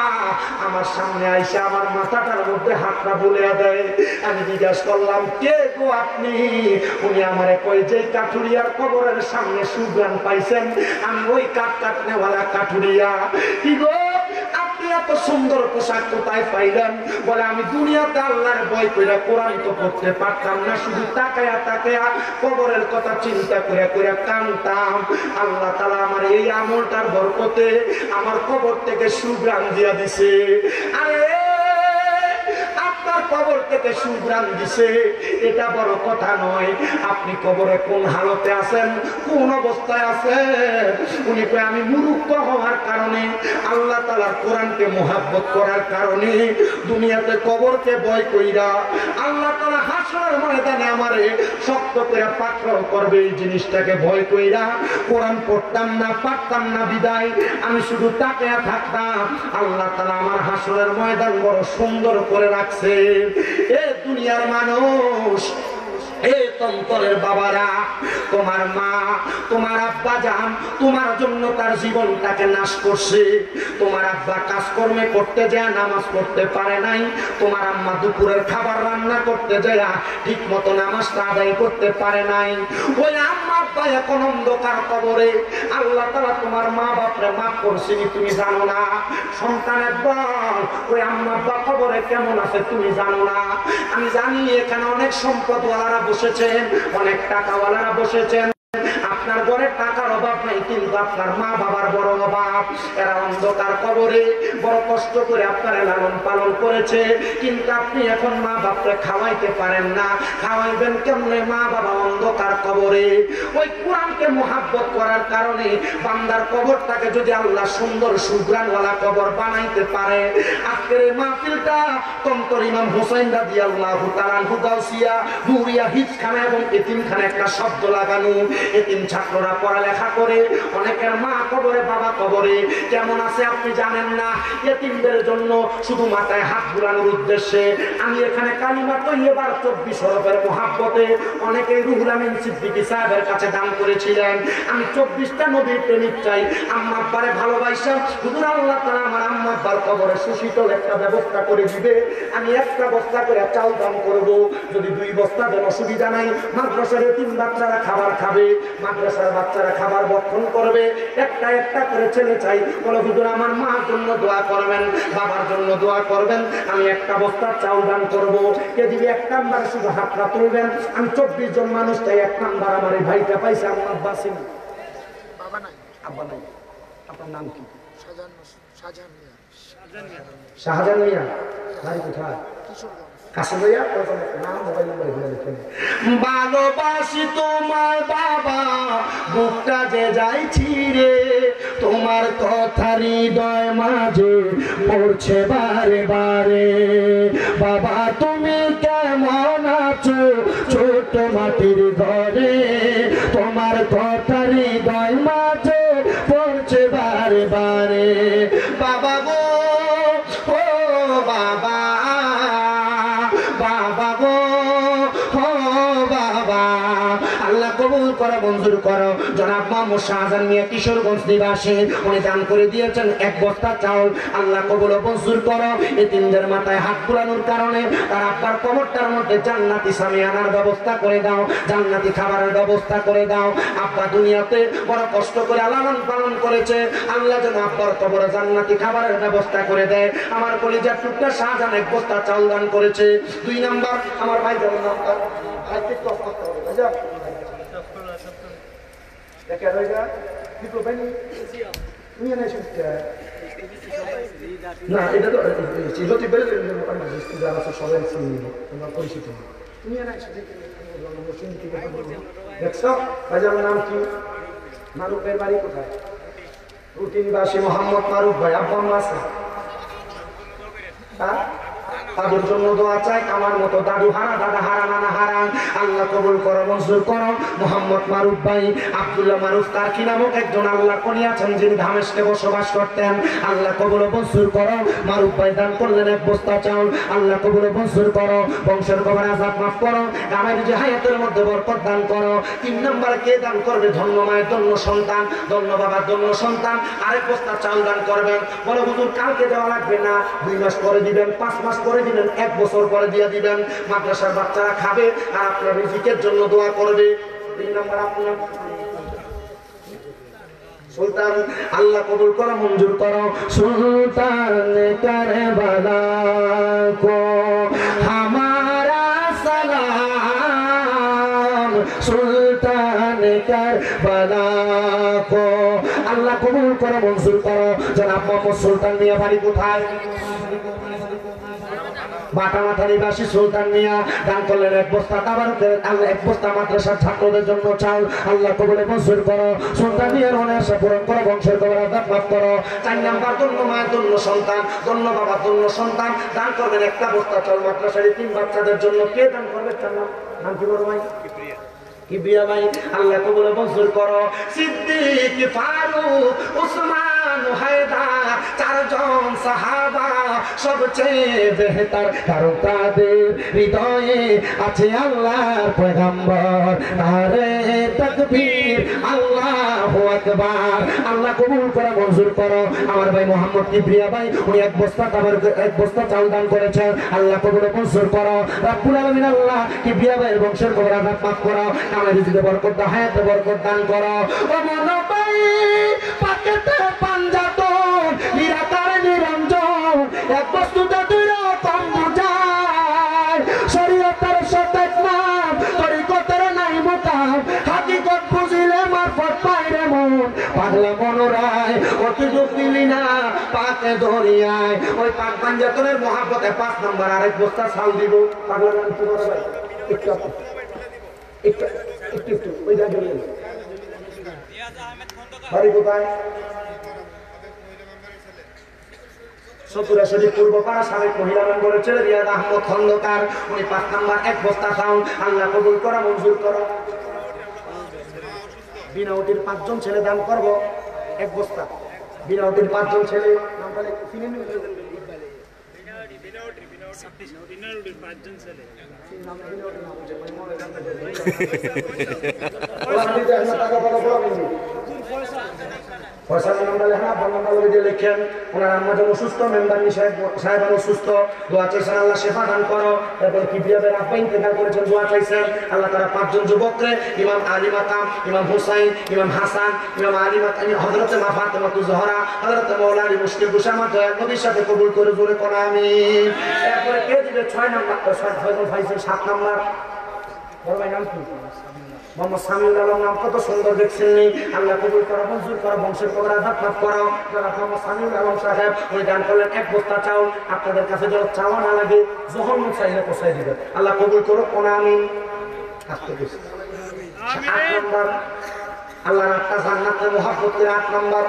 আমার সামনে আইসা আমার মাথাটার মধ্যে হাতটা বুলিয়ে দেয়। আমি জিজ্ঞাসা করলাম, কে গো আপনি? উনি আমারে কয়, যে কাঠুরিয়ার কবরের সামনে সুঘ্রাণ পাইছেন আমি ওই কাঠ কাটনেওয়ালা কাঠুরিয়া। কি গো আপনি এত সুন্দর পোশাক কোথায় পাইলেন? বলে, আমি দুনিয়াতে আল্লাহর ভয় কইরা কোরআন তো পড়তে পারতাম না, শুধু তাকায়া তাকায়া কবরের কথা চিন্তা করে করে কাঁদতাম। আল্লাহ তাআলা আমার এই আমলটার বরকতে আমার কবর থেকে সুঘ্রাণ দিয়া দিছে। আরে আপনার কবর থেকে সুঘ্রাণ দিছে এটা বড় কথা নয়, আপনি কবরে কোন হালতে আছেন, কোন অবস্থায় আছেন। উনি কয়, আমি মুরুক্ষ হওয়ার কারণে, আল্লাহ তাআলার কোরআনকে মুহাব্বত করার কারণে, দুনিয়াতে কবরকে ভয় কইরা আল্লাহ তাআলা হাসরের ময়দানে আমারে শক্ত করে পাকড়াও করবে এই জিনিসটাকে ভয় কইরা কোরআন পড়তাম না, পারতাম না, বিদায় আমি শুধু তাকিয়ে থাকতাম। আল্লাহ তাআলা আমার হাসরের ময়দান বড় সুন্দর করে রাখছে। এ দুনিয়ার মানুষ, এ তন্তরের বাবারা, তোমার মা তোমার আব্বা জান তোমার জন্য তার জীবনটাকে নাশ করছে। তোমার আব্বা কাজকর্মে করতে যায় নামাজ পড়তে পারে নাই, তোমার আম্মা দুপুরের খাবার রান্না করতে যায় ঠিক মতো নামাজটা আদায় করতে পারে নাই। ওই আম্মা আব্বা এখন অন্ধকার কবরে। আল্লাহ তাআলা তোমার মা বাপরে মাফ করছেনি তুমি জানো না। সন্তানের বল, ওই আম্মা আব্বা কবরে কেমন আছে তুমি জানো না। আমি জানি এখানে অনেক সম্পদওয়ালারা বসেছেন, অনেক টাকাওয়ালারা বসেছেন, আপনার ঘরে টাকার অভাব নাই, কিন্তু আপনার মা বাবার বড় অভাব। এরা অন্ধকার কবরে বড় কষ্ট করে আপনারা লালন পালন করেছে, কিন্তু আপনি এখন মা বাপকে খাওয়াইতে পারেন না। খাওয়াইবেন কেমনে? মা বাবা অন্ধকার কবরে। ওই কোরআনকে মুহাব্বত করার কারণে বান্দার কবরটাকে যদি আল্লাহ সুন্দর সুঘ্রাণওয়ালা কবর বানাইতে পারে। আজকের এই মাহফিলটা তন্তর ইমাম হোসেন রাদিয়াল্লাহু তাআলা আনহু গাউসিয়া নুরিয়া হিজখানা এবং এতিমখানা একটা শব্দ লাগানো। এতিম ছাত্ররা পড়ালেখা করে, অনেকের মা কবরে বাবা কবরে। কেমন আছে আপনি জানেন না। এতিমদের জন্য শুধু মাথায় হাত বুলানোর উদ্দেশ্যে আমি এখানে কালিমা তৈয়বার 24 হরফের মুহাব্বতে অনেকে রুহুল আমিন সিদ্দিকী সাহেবের কাছে দান করেছিলেন। আমি 24টা নবীর প্রেমিক চাই, আম্মা আব্বারে ভালোবাসা। হুজুর আল্লাহ তাআলা আমার আম্মা আব্বার কবরে সুশীতল একটা ব্যবস্থা করে দিবে। আমি একটা বস্তা করে চাল দান করব, যদি 2 বস্তা দেন অসুবিধা নাই। মাদ্রাসার এতিম বাচ্চারা খাবার খাবে, মাদ্রাসার বাচ্চারা খাবার বক্ষণ করবে, একটা একটা করে ছেলে চাই। বলে হুজুর আমার মার জন্য দোয়া করবেন, বাবার জন্য দোয়া করবেন, আমি একটা বস্তা চাউল দান করবো। কে দিবি? এক নাম্বার শুধু হাতটা তুলবেন। আমি 24 জন মানুষ চাই, এক নাম্বার আমার এই ভাইটা পাইছে। আমার আব্বা আছেন? বাবা নাই, আব্বা নাই। আপনার নাম কি? শাহজাহান মিয়া। বাড়ি কোথায়? ভালোবাসি তোমায় বাবা, বুকটা যে যাইছি রে, তোমার কথা হৃদয় মাঝে পড়ছে বারে বারে। বাবা তুমি কেমন আছো ছোট মাটির ঘরে, তোমার কথা হৃদয় মাঝে পড়ছে বারে বারে। বাবা গো, ও বাবা, বাবা গো, ও বাবা, আল্লাহ কবুল করো, মঞ্জুর করো। জনাব মোহাম্মদ শাহজাহান মিয়া কিশোরগঞ্জ নিবাসী, উনি দান করে দিয়েছেন 1 বস্তা চাউল। আল্লাহ কবুল ও মঞ্জুর করো। এই তিনদের মাথায় হাত বুলানোর কারণে তার আব্বার কবরটার মধ্যে জান্নাতি সামিয়ানার ব্যবস্থা করে দাও, জান্নাতি খাবারের ব্যবস্থা করে দাও। আব্বা দুনিয়াতে বড় কষ্ট করে লালন পালন করেছে, আল্লাহ যেন আব্বার কবরে জান্নাতি খাবারের ব্যবস্থা করে দেয়। আমার কলিজার টুকরা শাহজাহান 1 বস্তা চাউল দান করেছে। 2 নাম্বার আমার ভাই যেমন নামটা ভাই ঠিক করতে হবে, বুঝা দেখে রইগা বিপ্লব ভাই নিয়ে নাই শুনতে না, এটা তো চিলতি বেড়ে যারা আছে সবাই তোমার পরিচিত নিয়ে নাই দেখছ। ভাইজানের নাম কি? মারুফের বাড়ি কোথায়? রুটিনবাসী মোহাম্মদ মারুফ ভাই। আব্বা আম্মা আছে? তাদের জন্য দোয়া চাই। আমার মতো দাদু হারা, দাদা হারা, নানা হারা, আল্লাহ কবুল করো, মঞ্জুর করো। মোহাম্মদ মারুফ ভাই, আব্দুল্লাহ মারুফ কারকি নামক একজন আল্লাহ কোনি আছেন, যিনি ধামেশকে বসবাস করতেন। আল্লাহ কবুল মঞ্জুর করো। মারুফ ভাই দান করলেন 1 বস্তা চাউল। আল্লাহ কবুল মঞ্জুর করো। বংশের কবর আযাব মাফ করো। আমার যে হায়াতের মধ্যে বরকত দান করো। 3 নম্বরে কে দান করবে? ধন্য মায়ের ধন্য সন্তান, ধন্য বাবার ধন্য সন্তান। 1 বস্তা চাউল দান করবেন। বলে হুজুর কালকে দেওয়া লাগবে না, 2 মাস পরে দিবেন, 5 মাস পরে দিবেন, 1 বছর পরে দিয়ে দিবেন। মাদ্রাসার বাচ্চারা খাবে আর আপনার রিজিকের জন্য দোয়া করবে। 3 নম্বর আপনার সুলতান, আল্লাহ কবুল করো, মঞ্জুর করো। সুলতান কারবালা কো হামারা সালাম, সুলতান কারবালা কো আল্লাহ কবুল করো, মঞ্জুর করো। জনাব মোহাম্মদ সুলতান মিয়া বাড়ি কোথায়? বাটামাথা নিবাসী সুলতান মিয়া দান করলেন 1 বস্তা তাবারুকের, আল্লাহ 1 বস্তা মাদ্রাসার ছাত্রদের জন্য চাউল। আল্লাহ কবুলে মঞ্জুর করো। সুলতান মিয়ার মনে আশা পূরণ করো, বংশের কবর আযাব মাফ করো। 4 নাম্বার ধন্য মায়ের ধন্য সন্তান, ধন্য বাবার ধন্য সন্তান। দান করবেন 1 বস্তা চাউল মাদ্রাসার 3 বাচ্চাদের জন্য। কে দান করবে? তার নাম কি বড় ভাই? কিবরিয়া ভাই। আল্লাহ কবুল মঞ্জুর করো। সিদ্দিক, ফারুক, ওসমান, হায়দার, 4 জন সাহাবা সবচেয়ে বেহতর, কারণ তাদের হৃদয়ে আছে আল্লাহর পয়গম্বর। নারে তাকবীর, আল্লাহু আকবার। আল্লাহ কবুল করে মঞ্জুর করো। আমার ভাই মোহাম্মদ কিবরিয়া ভাই, উনি 1 বস্তা তাবার 1 বস্তা চাউল দান করেছেন। আল্লাহ কবুল মঞ্জুর করো। রব্বুল আলামিন আল্লাহ কিবরিয়া ভাই বংশের কবর আযাব মাফ করো। আমার রিজিকে বরকত দাও, হায়াতে বরকত দান করো। ও মনোবাই পাকেতে পাঞ্জাতন নিরাকার নিরঞ্জন, 1 বস্তুতে 2 রকম বুঝায়। শরীয়তের সতেজ নাম, তরিকতের নাই মোকাম, হাকিকত বুঝিলে মারফত পাইরে মন। পাগলা মনোরায় অতি যুক্তিলি না পাকে ধরিয়ায়। ওই পাক পাঞ্জাতনের মহাব্বতে 5 নম্বর 1 বস্তা চাল দিব। পাগলা গান কি বড় ভাই? একটু ওই জায়গায় বাড়ি কোথায়? সতুরা শরীফ পূর্বপাড়া সাবেক মহিলা মেম্বারের ছেলে রিয়াদ আহমদ খন্দকার, উনি 5 নাম্বার 1 বস্তা চাউল। আল্লাহ কবুল করা, মঞ্জুর করো। বিনাউটির 5 জন ছেলে দান করব 1 বস্তা। বিনাউটির 5 জন ছেলে নাম বলে চিনি নি? বিনাউটির 5 জন ছেলে নাম বিনাউটির নাম হচ্ছে মানে মনে জানতে ওরা আমি তো এখন টাকা পাবো বড় কিন্তু পয়সা নাম্বার লেখা নাম্বার দিয়ে লিখেন। ওনার আম্মা যেন অসুস্থ, মেম্বারনি সাহেব অসুস্থ, দোয়া চাইছেন আল্লাহ শেফা দান করো। এরপর কিবরিয়াদের আব্বা ইন্তেকাল করেছেন, দোয়া চাইছেন আল্লাহ তারা 5 জন যুবকরে ইমাম আলী মাকাম, ইমাম হুসাইন, ইমাম হাসান, ইমাম আলী মাকাম, হযরতে মা ফাতেমা জোহরা, হযরতে মাওলানা আলী মুশকিল কুশামা দয়াল নবীর সাথে কবুল করে জোরে কোন আমিন। এরপরে কে দিবে 6 নাম্বার, 7 নাম্বার বড় ভাই নাম কি? মোহাম্মদ সামিউল আলম নাম কত সুন্দর দেখছেন। আল্লাহ কবুল করো, মঞ্জুর করো, বংশের কবর আঘাত মাফ করো। যারা মোহাম্মদ সামিউল আলম সাহেব উনি দান করলেন 1 বস্তা চাউল। আপনাদের কাছে যেন চাওয়া না লাগে, যখন মন চাইলে পোষাই দিবেন। আল্লাহ কবুল করো কোন আমিন। 8 নাম্বার আল্লাহ রাস্তা জান্নাতের মহব্বতের 8 নাম্বার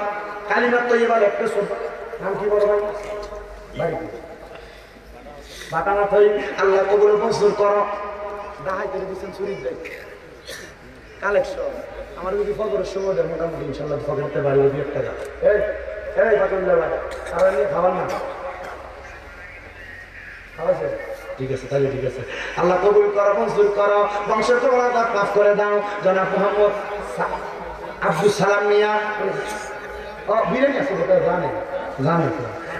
কালিমাত তৈয়বা একটা শব্দ নাম কি বড় ভাই? বাড়ি বাটানা থই। আল্লাহ কবুল মঞ্জুর করো। দাহাই করে দিচ্ছেন চুরি দেয় কালেকশন। আমার যদি ফজরের সময় দেয় মোটামুটি ইনশাল্লাহ ফজরতে পারি 2 টাকা। এই বাটন দেওয়া তারা নিয়ে খাবার না খাওয়াছে, ঠিক আছে তাহলে ঠিক আছে। আল্লাহ কবুল করো, মঞ্জুর করো, বংশের কবর আঘাত মাফ করে দাও। জনাব মোহাম্মদ আব্দুল সালাম মিয়া বিরিয়ানি আছে জানে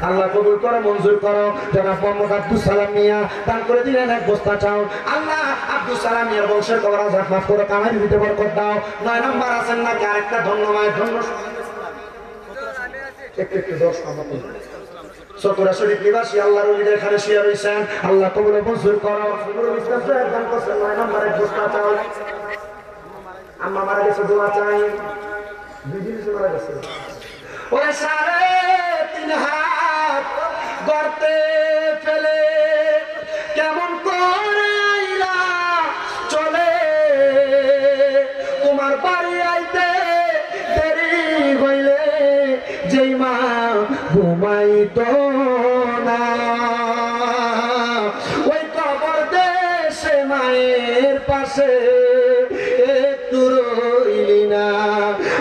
আল্লাহ কবুল করো, মঞ্জুর করো। জনাব মোহাম্মদ আব্দুল সালাম মিয়া দান করে দিলেন 1 বস্তা চাউল। আল্লাহ আব্দুল সালাম মিয়ার বংশের কবর আঘাত মাফ করে কামাই দিতে বরকত দাও। 9 নাম্বার আছেন নাকি আরেকটা ধন্যবাদ ধন্য একটু 10 নাম্বার চতুরা শরীফ নিবাসী আল্লাহর ওলিদের এখানে শুয়ে রয়েছেন। আল্লাহ কবুল মঞ্জুর করো। ইসলাম সাহেব দান করছেন 9 নাম্বার 1 বস্তা চাউল। আম্মা মারা গেছে, দোয়া চাই। 2 দিন মারা গেছে। ওরে 3.5 হাত গর্তে ফেলে কেমন করে আইলা চলে, তোমার বাড়ি আইতে দেরি হইলে যেই মা ঘুমাইতো না, ওই কবর দেশে মায়ের পাশে একটু রইলি না।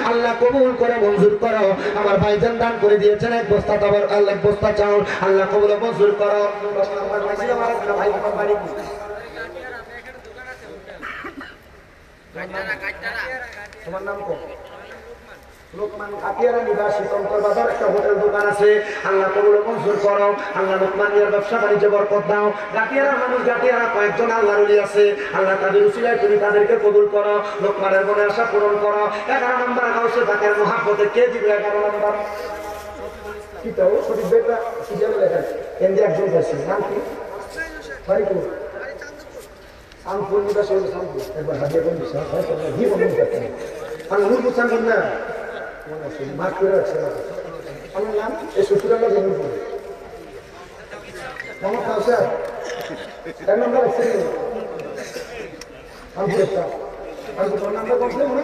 আল্লাহ কবুল করে, মঞ্জুর করো। আমার ভাইজান দান করে দিয়েছেন 1 বস্তা তাবার, আল্লাহ 1 বস্তা চাউল। আল্লাহ কবুল মঞ্জুর করো। তোমার নাম কো? লোকমান কাটিয়ারা নিবাসী তন্তর বাজার একটা হোটেল দোকান আছে। আল্লাহ কবুল মঞ্জুর করো। আল্লাহ লোকমানের ব্যবসা বাণিজ্য বরকত দাও। গাটিয়ারা মানুষ, গাটিয়ারা কয়েকজন আল্লাহর ওলি আছে। আল্লাহ তাদের উসিলায় তুমি তাদেরকে কবুল করো। লোকমানের মনের আশা পূরণ করো। 11 নাম্বার গাউসে তাকের মহাব্বতে কে দিবে 11 নাম্বার? কি তো সঠিক বেটা সিরিয়ালে লেখা এন্ড একজন আছে নাম কি? বাড়ি কো? আমপুর নিবাসী আমপুর। একবার হাজিয়া কোন বিষয় হয় তো কি বলুন করতে আমি নূর বুঝান না মাছ করে আছে। আমার নাম এই শ্বশুরালা জমি পড়ে আমার কাছে 1 নাম্বার আছে। আমি একটা আমি কোন নাম্বার বলছিলাম না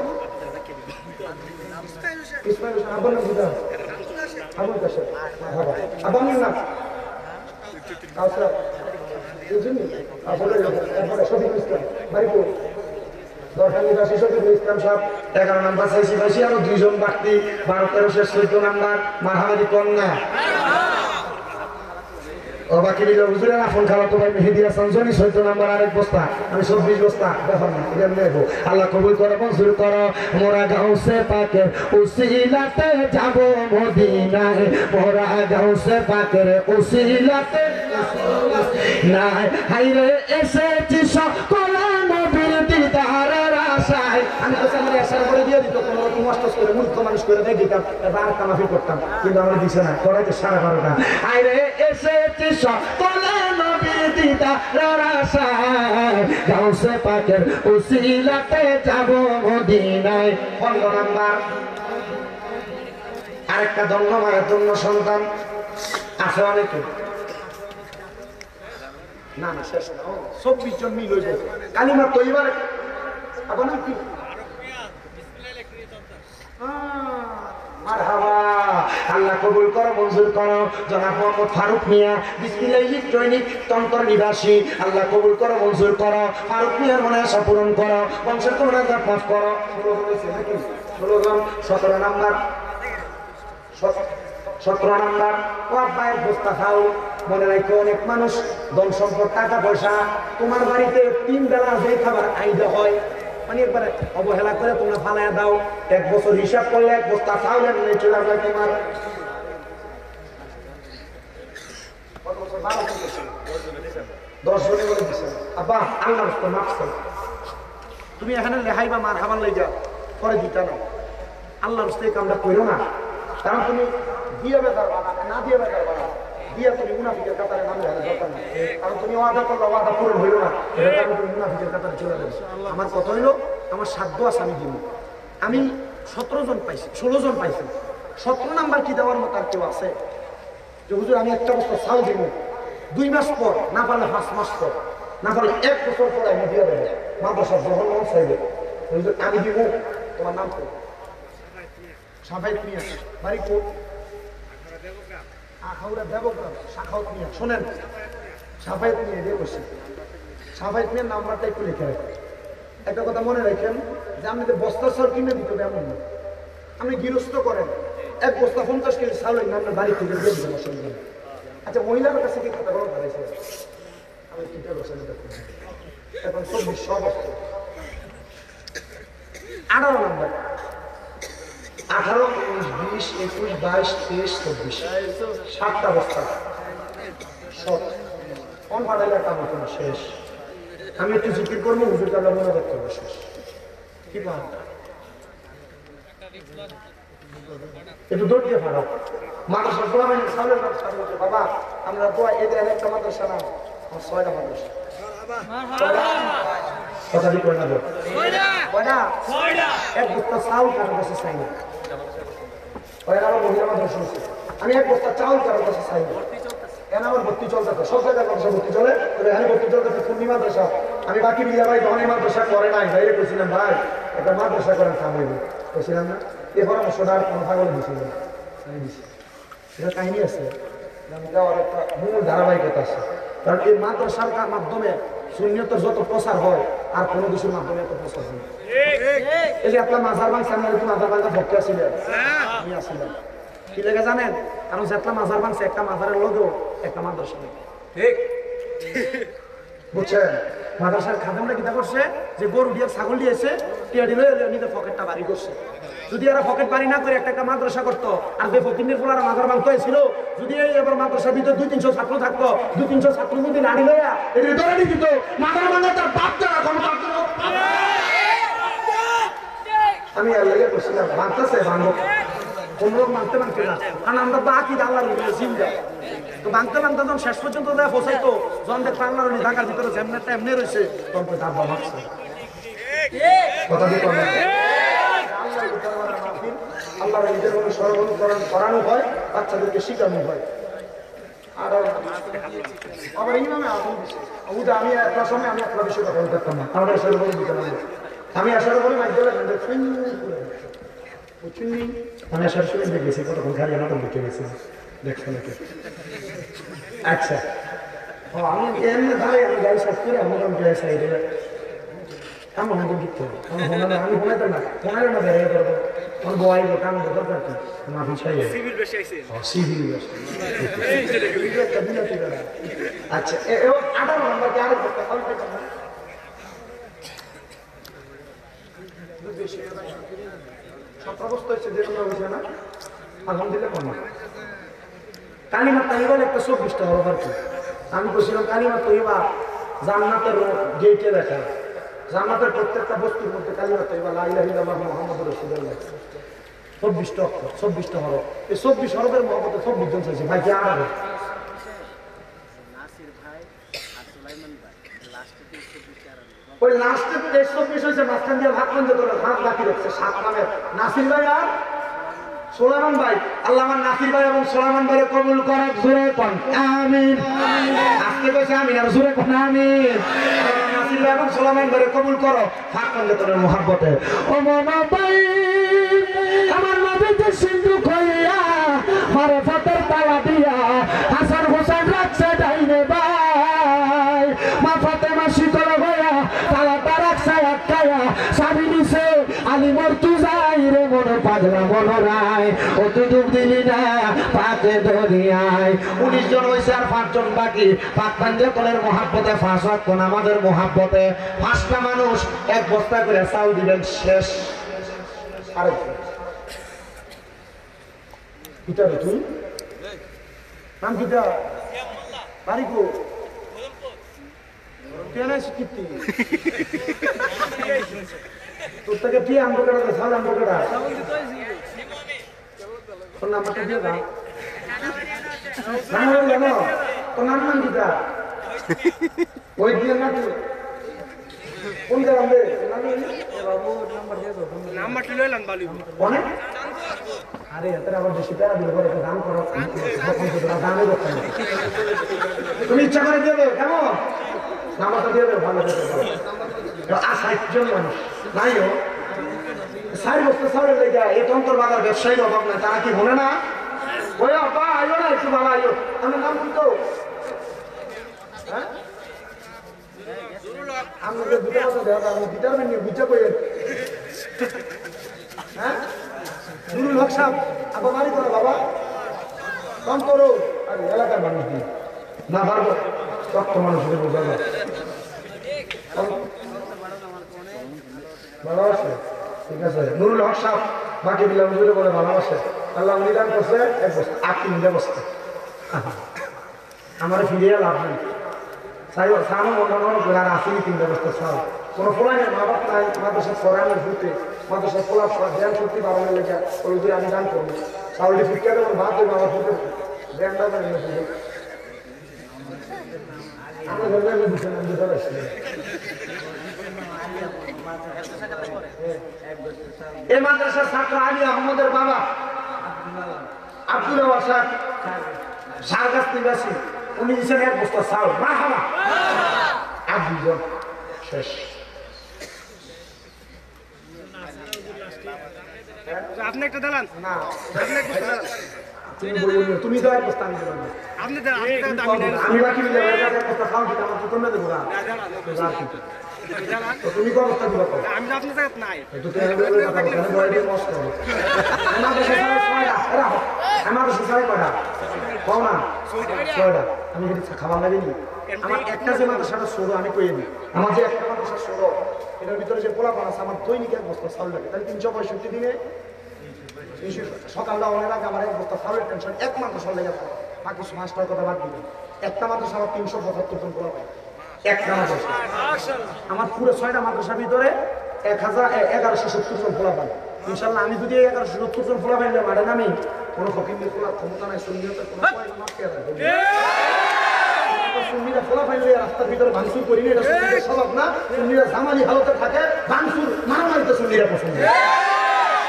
ইসমাইল হোসেন। আব্বার নাম বুঝা আমার কাছে বাবা আব্বার নাম কাউসার বুঝুন। আসলে এরপরে শফিক ইসলাম বাড়ি কো? দরকার নিবাসী শফিক ইসলাম সাহেব 11 নাম্বার চাইছি পাইছি। আরো 2 জন বাড়তি 12-13 14 নাম্বার মাহাদি কন্যা ও বাকি দিল হুজুরের আফন খাওয়া তো ভাই মেহেদি হাসান জনি 14 নাম্বার আরেক বস্তা। আমি 24 বস্তা ব্যাপার না এটা নেব। আল্লাহ কবুল করো, মঞ্জুর করো। মোরা গাউসে পাকের উসিলাতে যাব মদিনায়, মোরা গাউসে পাকের উসিলাতে নাই হাইরে এসেছি সকল নবীর দিদারের আশায়। আমি তো আমার আশার করে দিয়ে দিত কোনো রকম কষ্ট করে মূর্খ মানুষ করে দেখ দিতাম, এবার কামাফি করতাম, কিন্তু আমরা দিছে না করাইতে 12:30টা। হাইরে এসেছি সকল নবীর দিদারের আশায়, গাউসে পাকের উসিলাতে যাব মদিনায়। 15 নাম্বার আরেকটা ধন্য মায়ের জন্য সন্তান আছে অনেকে। না না শেষ না 24 জন মিল হইবে কালিমা তৈবার। আপনার কি মারহাবা। আল্লাহ কবুল করো, মঞ্জুর করো। জনাব মোহাম্মদ ফারুক মিয়া বিসমিল্লাহ ইলেকট্রনিক তন্তর নিবাসী। আল্লাহ কবুল করো, মঞ্জুর করো। ফারুক মিয়ার মনে আশা পূরণ করো, বংশের তোমরা মাফ করো। 16 জন 17 নাম্বার 17 নাম্বার ও আব্বায়ের বস্তা খাও। মনে রাখো অনেক মানুষ ধন সম্পদ টাকা পয়সা তোমার বাড়িতে 3 বেলা যে খাবার আইতে হয় মানে একবারে অবহেলা করে তোমরা ফালাইয়া দাও। 1 বছর হিসাব করলে 1 বস্তা চাউল এমনি চলে যায় তোমার। কত বছর? 12 বছর। 10 জনে বলে দিছে আব্বা আল্লাহর রাস্তায় মাফ চাও। তুমি এখানে লেহাই বা মার খাবার লই যাও, পরে দিতা না। আল্লাহর রাস্তায় কামটা কইরো না, কারণ তুমি দিয়ে বেজার বানা, না দিয়ে বেজার বানা, দিয়ে তুমি মুনাফিকের কাতারে নামলে দরকার না। কারণ তুমি ওয়াদা করলে ওয়াদা পূরণ হইল না, এর কারণে তুমি মুনাফিকের কাতারে চলে যাবে। আমার কথা হইলো আমার সাধ্য আছে আমি দিব। আমি 17 জন পাইছি, 16 জন পাইছি। 17 নাম্বার কি দেওয়ার মতো আর কেউ আছে? যে হুজুর আমি একটা বস্তা চাল দিব, 2 মাস পর, না পারলে 5 মাস পর, না পারলে 1 বছর পরে আমি দিয়ে দেবো। মাদ্রাসা যখন মন চাইবে হুজুর আমি দিব। তোমার নাম কি? সাফায়েত মিয়া। বাড়ি কোট? আখাউড়া দেবগ্রাম। শাখাউত মিয়া। শোনেন, সাফায়েত মিয়া দিয়ে বসে, সাফায়েত মিয়ার নাম্বারটা একটু লিখে রাখেন। একটা কথা মনে রাখেন যে আপনি বস্তা চাল কিনে দিতে হবে এমন না। আপনি গৃহস্থ করেন, 1 বস্তা 50 কেজি চাল আপনার বাড়ি থেকে দিয়ে দিবেন, অসুবিধা নেই। আচ্ছা, মহিলার কাছে কি কথা বলা হয়েছে? আমি কিটা বসেন এখন 2400 বস্তা। 18 নম্বর, 18, 19, 20, 21, 22, 23, 24, 7টা বস্তা সব কোন ভাড়াইলে কাম হতো না, শেষ। আমি একটু জিকির করবো, হুজুর কাল্লা মনে রাখতে হবে, শেষ। কি পান একটু দৌড় দিয়ে ভাড়া মাদ্রাসা গোলামের সামনের ব্যবস্থা করছে। বাবা আমরা দোয়া এদের একটা মাদ্রাসা না, আমার 6টা মাদ্রাসা। কথা কি করে নেবো? 1 বস্তা চাউল কারোর কাছে চাই না। আমার মহিলা মাদ্রাসা শুনছি, আমি 1 বস্তা চাউল কারোর কাছে চাই না। কেন? আমার ভর্তি চলতেছে, সব জায়গায় মাদ্রাসা ভর্তি চলে, এখানে ভর্তি চলতেছে পূর্ণি মাদ্রাসা। আমি বাকি বিয়া ভাই তখন এই মাদ্রাসা করে নাই, বাইরে কইছিলাম ভাই একটা মাদ্রাসা করেন থামাইব, কইছিলাম না? এ পরামর্শটা কোনো পাগলে দিছিল না, আমি দিছি। এটা কাহিনী আছে, দেওয়ার একটা মূল ধারাবাহিকতা আছে। কারণ এই মাদ্রাসার মাধ্যমে সুন্নিয়তের যত প্রচার হয় আর কোনো কিছুর মাধ্যমে এত প্রচার হয়। এই যে আপনার মাজার ভাঙছে, আমি মাজার ভাঙা ভক্তি আসছিলেন, আমি আসছিলাম। কি লেগে জানেন? কারণ যেতলা মাজার ভাঙছে একটা মাজারের লগেও একটা মাদ্রাসা নেই, ঠিক বুঝছেন? মাদ্রাসার খাদেমরা কিতা করছে যে গরু দিয়ে ছাগল দিয়েছে, টিয়াডি লয়ে নিজের পকেটটা বাড়ি করছে। যদি এরা পকেট বাড়ি না করে একটা মাদ্রাসা করতো, আর যে ফকিরের ফলার মাজার ভাঙতে হয়েছিল, যদি এবার মাদ্রাসার ভিতরে 200-300 ছাত্র থাকতো, 200-300 ছাত্র যদি নাড়ি লইয়া এদের ধরে দিত, মাদার ভাঙা তার বাপ তারা কোনো বাপ। আমি আর লেগে করছিলাম ভাঙতেছে ভাঙবো, কোন লোক মানতে মানতে না, কারণ আমরা বাকি আল্লাহর জিন্দা। তো ভাঙতে ভাঙতে যখন শেষ পর্যন্ত দেয় পৌঁছাইতো, যখন দেখতে আল্লাহর ঢাকার ভিতরে যেমনটা এমনি রয়েছে, তখন তো আব্বা ভাবছে কথা দিয়ে আল্লাহর নিজের মনে সরবরাহ করানো হয়, বাচ্চাদেরকে শিখানো হয়। আর আমার ইমামে আগুন দিচ্ছে, আমি একটা সময় আমি একটা বিষয় কথা বলতে পারতাম না, আমার আসলে বলে দিতে পারি। আমি আসার পরে মাইক ধরে আমি আসার সময় দেখেছি কতক্ষণ খালি আমার দেখে গেছি, দেখছো নাকি? আচ্ছা, আমি এমনি ধরে আমি গাড়ি সাজ করে আমার সাইডে আমার মনে দিতে হবে, আমি ঘুমাইতাম না, ঘুমাইলে না বেরিয়ে করবো, আমার বয়স কাম দরকার কি মাফি চাই। আচ্ছা, 18 নম্বর কি আরেক করতে হবে? সত্রাবস্থা হচ্ছে যে কোনো হয়েছে না, আলহামদুলিল্লাহ কম। কালিমা তাইবার একটা 24টা হরফ আর কি। আমি বলছিলাম কালিমা তাইবা জান্নাতের গেটে লেখা, জান্নাতের প্রত্যেকটা বস্তুর মধ্যে কালিমা তাইবা লা ইলাহা ইল্লাল্লাহু মুহাম্মাদুর রাসূলুল্লাহ 24টা অক্ষর, 24টা হরফ। এই 24 হরফের মহব্বতে 24 জন চাইছে ভাই, কি আর ওই লাস্টের 24 হয়েছে, মাঝখান দিয়ে ভাগ বন্ধ করে ভাগ বাকি রাখছে 7 নামের নাসির ভাই আর সোলাইমান ভাই। আল্লাহ আমার নাসির ভাই এবং সোলাইমান ভাই কবুল করেন, জোরে কোন আমিন। আজকে কইছে আমিন, আর জোরে কোন আমিন। নাসির ভাই এবং সোলাইমান ভাই কবুল করো ভাগ বন্ধ করে মোহাব্বতে। ও মামা ভাই আমার নবীতে সিন্ধু কইয়া মারে ফাতের তালা দিয়া হাসান হোসেন রাখছে ডাইনে ভাই, মা ফাতেমা শীতল হইয়া তালা তারাকছে আটকায়া সাবি দিছে আলী মর্তুজাই রে মনে পাগলা মনোরায়। দরিয়ায় ও তুই ডুব দিলি না পাকে দরিয়ায় 19 জন হয়েছে আর 5 জন বাকি পাক পাঞ্জাতনের মহাব্বতে 5 ওয়াক্ত নামাজের মহাব্বতে 5টা মানুষ এক বস্তা করে চাল দিবেন শেষ আরে কিটা তুই নাম কিটা বাড়িকো তোর থেকে কি আনবো কেটা চাল আনবো কেটা তোর নাম্বারটা দিয়ে দাও জানো তোর নাম নাম কিটা ওই দিয়ে না কোন জায়গা দে নাম্বারটা লইলাম বালি কোনে আরে এত আবার বেশি টাকা দিলে পরে দাম করো দামই করতে না তুমি ইচ্ছা করে দিয়ে দেবে কেমন নাম্বারটা দিয়ে দেবে ভালো আর 60 জন মানুষ নাইও 60 বছর সালের লেগে এই তন্তর বাজার ব্যবসায়ীর অভাব নাই তারা কি বলে না ওই আপা আইও না একটু বাবা আইও আমার নাম কি তো হ্যাঁ আমাদের দুটো কথা দেখা আমি ডিটারমেন্ট নিয়ে বুঝা কই হ্যাঁ নুরুল হক সাহেব আপা বাড়ি করো বাবা কম করো আর এলাকার মানুষ দিয়ে না পারবো শক্ত মানুষের বোঝা যায় ভালোবাসে ঠিক আছে নুরুল হক সাহেব বাকি বিলাম জুড়ে বলে ভালোবাসে আল্লাহ নিদান করছে এক বস্তা 8 বস্তা আমার ফিরিয়ে লাভ নেই সানো মন্ডল করে আর আসেনি 3 বস্তা চাল কোনো ফোলাইনের মা বাপ নাই মাদ্রাসা ফরানের ভূতে মাদ্রাসা ফোলা ধ্যান সত্যি বাবানের লেগে ওই দিয়ে আমি দান করবো চাউলটি ফিটকা দেবো ভাত দেবো আমার ভূতে ধ্যানটা দেবেন আমরা ধরলে দিচ্ছেন আমি ধরে আসছি এই মাদ্রাসার ছাত্র আলী আহমদের বাবা আব্দুল ওয়াসাদ সারগাছ নিবাসী উনি দিচ্ছেন 1 বস্তা চাউল না খাওয়া আর 2 জন শেষ আপনি একটা দিলেন না আপনি একটা দিলেন তুমি তো 1 বস্তা আমি দেব আপনি দেন আমি বাকি মিলে 1 বস্তা খাও দিতে আমার তো তোমরা দেবো না তো তুমি কোন বস্তা দিবা আমি তো আপনার জায়গা নাই তো তুমি কথা বলে বড় মস্ত আমাদের শেষে ছয়টা এরা আমাদের শেষে কয়টা কও না ছয়টা আমি যদি খাবার লাগেনি আমার একটা যে মাদ্রাসাটা ছোট আমি কইয়ে দিই আমার যে একটা মাদ্রাসা ছোট এটার ভিতরে যে পোলা পান আছে আমার দৈনিক 1 বস্তা চাউল লাগে তাহলে 365 দিনে সকালটা অনেক আগে আমার 1 বস্তা চাউলের টেনশন 1 মাদ্রাসা লেগে থাকে বাকি 5টার কথা বাদ দিবেন একটা মাদ্রাসা আমার 375 জন পোলা পায় একটা মাদ্রাসা আমার পুরো 6টা মাদ্রাসার ভিতরে 1170 জন পোলা পান ইনশাআল্লাহ আমি যদি 1170 জন পোলা পাইলে মারে নামি কোনো ফকিরের পোলা ক্ষমতা নাই সুন্নিয়তের কোনো পয়সা মাপতে রাখবে সুন্নিরা পোলা পাইলে রাস্তার ভিতরে ভাঙচুর করি না এটা সুন্নিদের স্বভাব না সুন্নিরা জামালি হালতে থাকে ভাঙচুর মারামারিতে সুন্নিরা পছন্দ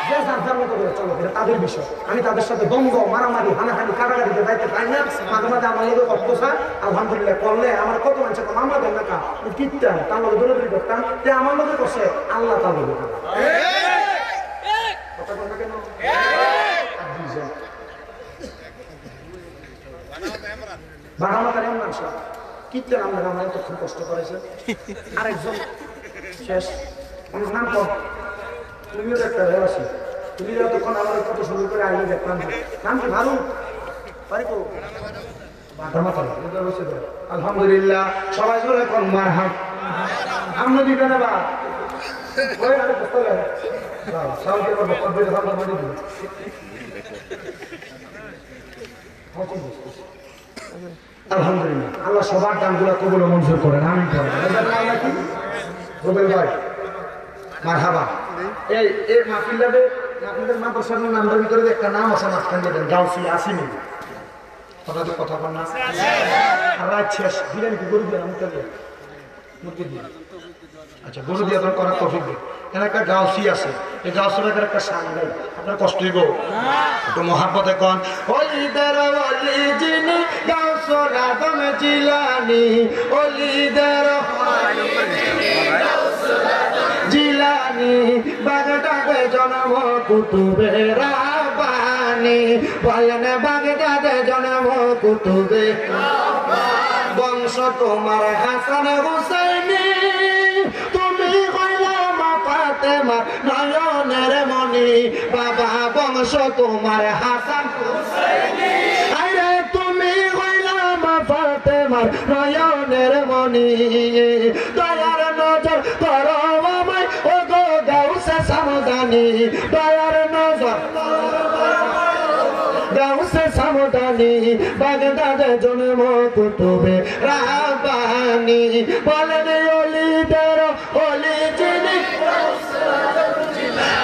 যে যার যার মতো করে চলো এটা তাদের বিষয় আমি তাদের সাথে দ্বন্দ্ব মারামারি হানাহানি কাটাকাটিতে যাইতে পাই না মাঝে মাঝে আমার লোকের অত্যাচার আলহামদুলিল্লাহ করলে আমার কত মানুষের মামলা দেন না কা কিনতাম তার লোক দৌড়াদৌড়ি করতাম তে আমার লোকে করছে আল্লাহ তার লোকে কথা বলবে কেন বাড়ানো কারণ না কিনতেন আমরা আমার তো খুব কষ্ট করেছে আরেকজন শেষ আমার নাম কর তুমিও একটা রেওয়াসি তুমি যতক্ষণ আমার কত শুরু করে আগে দেখলাম নাম কি ভালো পারিকো আলহামদুলিল্লাহ সবাই জোরে কোন মারহাম আমরা দিবে না বা ওই আরে বসতে লাগে দাও সাউন্ড এর বক্তব্য দিয়ে ভালো করে দিই আলহামদুলিল্লাহ আল্লাহ সবার দানগুলো কবুল ও মঞ্জুর করেন আমিন করেন আল্লাহ কি রুবেল ভাই মারহাবা এই মাহফিলটাতে মাহফিলের মাদ্রাসার নামের ভিতরে একটা নাম আছে মাঝখান দিয়ে গাউসি আসেনি আপনাদের কথা বল না আর রাত শেষ দিলেন কি গরু দিয়ে মুখে দিয়ে মুখে দিয়ে আচ্ছা গরু দিয়ে তোর করার তফিক দিন এখানে একটা গাউসি আছে এই গাউসির একটা সান গাই আপনার কষ্ট হইব একটু মহাব্বতে কন ওলিদের ওলি যিনি গাউসুল আজম জিলানী ওলিদের জিলানী বাগদাদে জন্ম কুতুবে রাব্বানী বলেন বাগদাদে জন্ম কুতুবে বংশ তোমার হাসান হুসাইনি তুমি কইলা মা ফাতেমা নয়নে নয়নের মনি বাবা বংশ তোমার হাসান হুসাইনি আরে তুমি হইলাম ফাতেমার নয়নের মনি দয়ার নজর করো আমায় ও গো গাউসে সামদানি দয়ার নজর গাউসে সামদানি বাগদাদে জন্ম কুতুবে রাব্বানি বলেন ওলিদের ওলি যিনি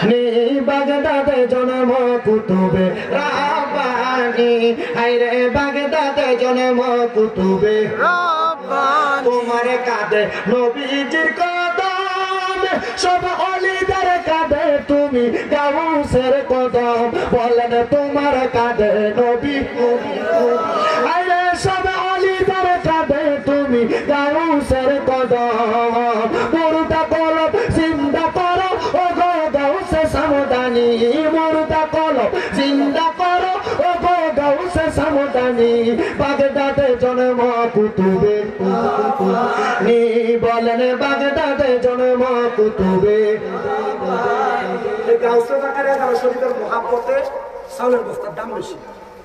নি বাগদাদে জন্ম কুতুবে রাব্বানি আইরে বাগদাদে জন্ম কুতুবে রাব্বানি তোমার কাঁধে নবীজির কদম সব ওলিদের কাঁধে তুমি গাউসের কদম বলেন তোমার কাঁধে নবী আইরে সব ওলিদের কাঁধে তুমি গাউসের কদম মুর্দা কলব জিন্দা করো ও গো গাউসে সামদানি মুর্দা কলব জিন্দা করো ও গো গাউসে সামদানি বাগদাদে জন্ম কুতুবে নি বলেন বাগদাদে জন্ম কুতুবে গাউসে বাকারে 11 শরীফের মহব্বতে চাউলের বস্তার দাম বেশি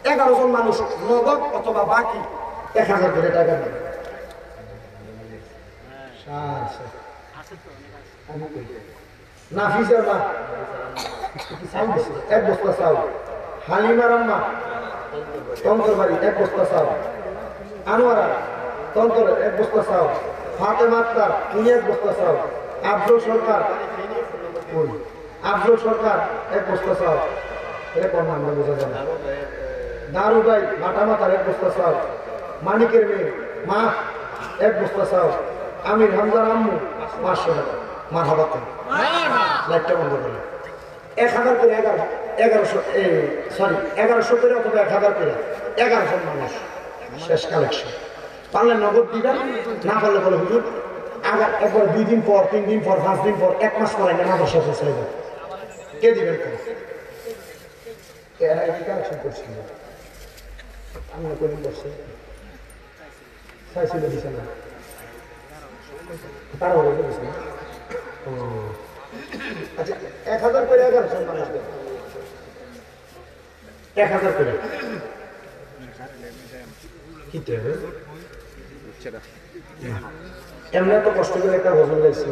11 জন মানুষ নগদ অথবা বাকি 1000 করে টাকা দেয় নাফিসের মা এক বস্তা চাউল হালিমার আম্মা তন্তর বাড়ি এক বস্তা চাউল আনোয়ারা তন্তর এক বস্তা চাউল ফাতেমা আক্তার উনি এক বস্তা চাউল আফজল সরকার এক বস্তা চাউল এরকম নাম বোঝা যায় না দারু ভাই মাটা মাথার এক বস্তা চাউল মানিকের মেয়ে মা এক বস্তা চাউল আমির হামজার আম্মু 500 টাকা মা হাবাত লাইটটা বন্ধ করে 1000 করে 1100 করে অথবা 1000 করে 1100 মানুষ শেষ কালেকশন পারলে নগদ দিবেন না পারলে বলে হুজুর আবার একবার 2 দিন পর 3 দিন পর 5 দিন পর 1 মাস পরে না আমার সাথে ছেড়ে দেন কে দিবেন কেন এরা কি কালেকশন করছিল আমরা কোন বসে সাইছিল দিছে না তারা বলে দিছে না আচ্ছা 1000 করে 1100 মানুষ 1000 করে কি দেবে এমনি এত কষ্ট করে একটা ভজন গাইছি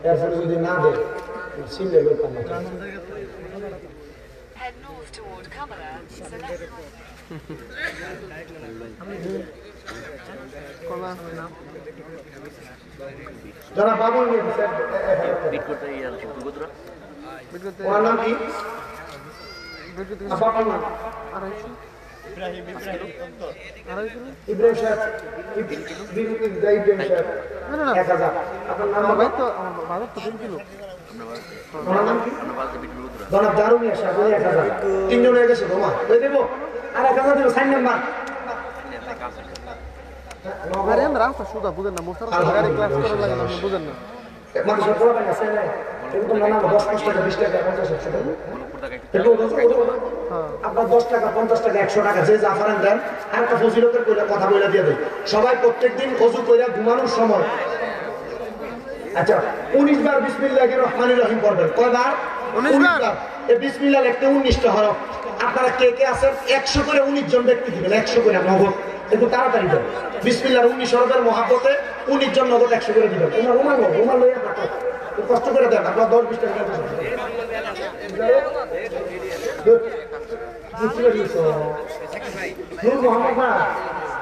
এরপরে যদি না দেয় সিলে লোক Head north toward Kamala, select যারা বাবুল নিয়ে ওনার নাম কি বাবার নাম ইব্রাহিম সাহেব ইব্রাহিম সাহেব 1000 আপনার নাম ভাই তো বাজার তো 3 কিলো ওনার নাম কি জনাব দারুনি সাহেব 1000 তিনজন হয়ে গেছে বোমা ওই দেবো আর 1000 দেবো 4 নাম্বার আরে আমরা রাস্তা সুদা বুঝেন না মোস্তার গাড়ি ক্লাস করে লাগে না বুঝেন না মানুষ পড়া না আছে না কিন্তু না না 10 টাকা 20 টাকা 50 টাকা আপনার 10 টাকা 50 টাকা 100 টাকা যে যা পারেন দেন আর একটা ফজিলতের কইলা কথা বলে দিয়ে দেয় সবাই প্রত্যেকদিন ওযু কইরা ঘুমানোর সময় আচ্ছা 19 বার বিসমিল্লাহির রহমানির রহিম পড়বেন কয়বার 19 বার এই বিসমিল্লাহ লিখতে 19টা হরফ আপনারা কে কে আছেন 100 করে 19 জন ব্যক্তি দিবেন 100 করে নগদ একটু তাড়াতাড়ি দেন বিসমিল্লাহর 19 হরফের মহব্বতে 19 জন নগদ 100 করে দিবেন তোমরা রুমাল লইয়া থাকো কষ্ট করে দেন আপনারা 10-20 টাকা নূর মোহাম্মদ না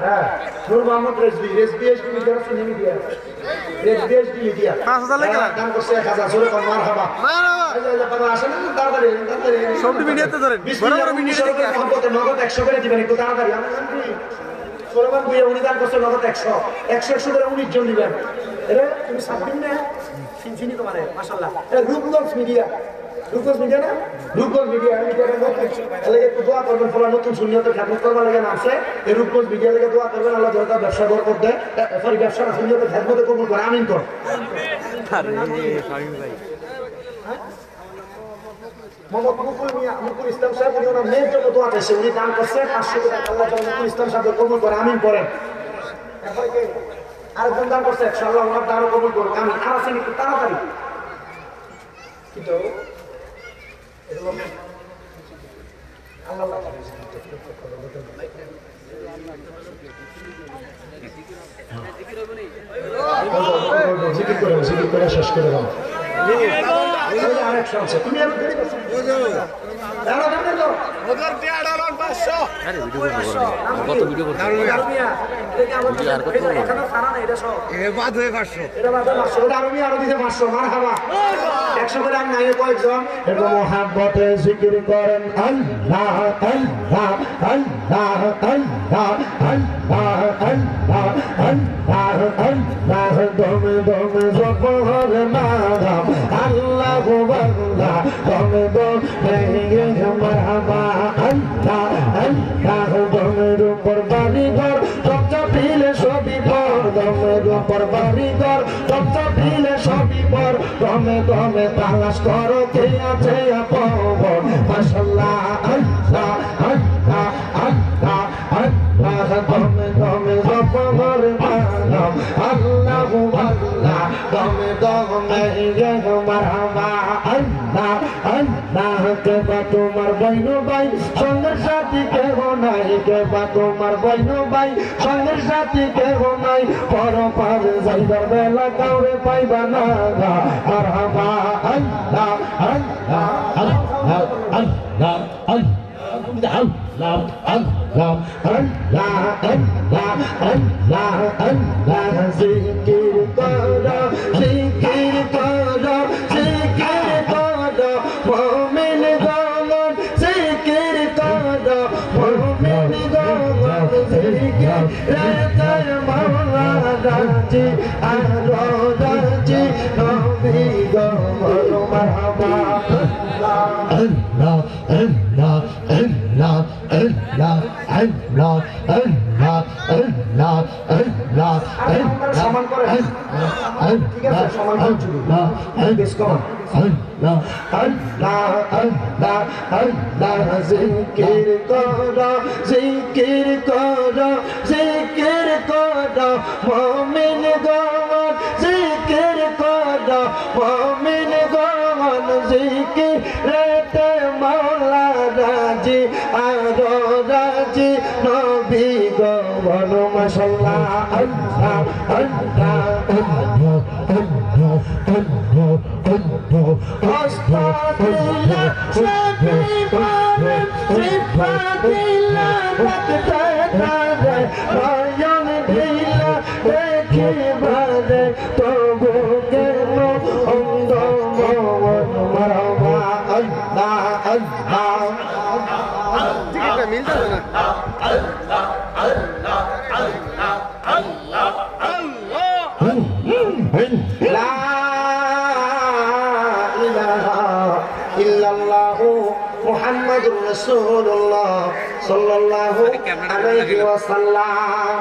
হ্যাঁ নূর মোহাম্মদ রেজবি মিডিয়া শুনে মিডিয়া রেজবি মিডিয়া 5000 লাগে দাম করছে 1000 জোরে কম মারহাবা মারহাবা আসেন তাড়াতাড়ি সব ভিডিওতে ধরেন বড় বড় ভিডিওতে দেখি মোহাম্মদ নগদ 100 করে দিবেন একটু তাড়াতাড়ি আমি সোলামান বুইয়া উনি দান করছে নগদ 100 করে 19 জন দিবেন এরে তুমি সাবদিন না চিনি তোমারে মাশাআল্লাহ এটা রূপগঞ্জ মিডিয়া না রূপগঞ্জ মিডিয়া আমি এটা লাগে একটু দোয়া করবেন ফলা নতুন সুন্নিয়তে খেদমত করবার লাগে নামছে এই রূপগঞ্জ মিডিয়া লাগে দোয়া করবেন আল্লাহ জনতা ব্যবসা বরকত দেয় সরি ব্যবসা না সুন্নিয়তে খেদমতে কবুল করে আমিন কর আরে শাহিন ভাই মুকুল ইসলাম সাহেব উনি ওনার মেয়ের জন্য দোয়া করছে উনি দান করছে 500 টাকা আল্লাহ যেন মুকুল ইসলাম সাহেব কবুল করে আমিন পড়েন আরেকজন দান করছে ইনশাআল্লাহ ওনার দানও কবুল করুন আমিন আর আছেন একটু তাড়াতাড়ি কিন্তু জিকির করে শেষ করে দাও। আরেকশো আছে, তুমি আরো দেরি করছো। মোহাম্মতে জিকির করেন আল্লাহ আল্লাহ আল্লাহ আল্লাহ আল্লাহ আল্লাহ আল্লাহ আল্লাহ দমে দমে জপর নাম আল্লাহ আল্লাহ দমে দমে মারহাবা আল্লাহ আল্লাহ দমের উপর বাড়ি ঘর চর্চা পিলে সবই পর দমের উপর বাড়ি ঘর চর্চা পিলে সবই পর দমে দমে তালাশ করো কে আছে আপন মাশাআল্লাহ আল্লাহ আল্লাহ আল্লাহ আল্লাহ দমে দমে জপর নাম আল্লাহ আল্লাহ দমে দমে মারহাবা আল্লাহ আল্লাহ কে বা তোমার বৈনু ভাই সঙ্গের সাথী কেহ নাই কে বা তোমার বৈনু ভাই সঙ্গের সাথী কেহ নাই পর পারে যাইবার বেলা কাউরে পাইবা না মারহাবা আল্লাহ আল্লাহ আল্লাহ আল্লাহ আল্লাহ আল্লাহ আল্লাহ আল্লাহ আল্লাহ আল্লাহ আল্লাহ জিকির করো জিকির করো জিকির করো মুমিন গণ জিকির করো মুমিন গণ জিকির রাতে মাওলা রাজি আলো রাজি নবী গো মারহাবা আল্লাহ আল্লাহ আল্লাহ আল্লাহ আল্লাহ আল্লাহ আল্লাহ আল্লাহ সমান করে ঠিক আছে সমান করে বেশ কমান আল্লাহ আল্লাহ আল্লাহ আল্লাহ জিকির করো জিকির করো জিকির করো মুমিন গণ জিকির করো মুমিন গণ জিকির রাতে মাওলা রাজি আরো রাজি নবী গো মাশাআল্লাহ আল্লাহ আল্লাহ আল্লাহ আল্লাহ আল্লাহ আল্লাহ আস্তাগফিরুল্লাহ সাবিবারে সিফাতিল্লাহ তাকতারে নয়ন দিলা দেখিবারে তবু কেন অন্ধ মন মারহাবা আল্লাহ আল্লাহ টিকিটটা মিলতে না লা ইলাহা ইল্লাল্লাহু মুহাম্মাদুর রাসূলুল্লাহ সাল্লাল্লাহু আলাইহি ওয়াসাল্লাম।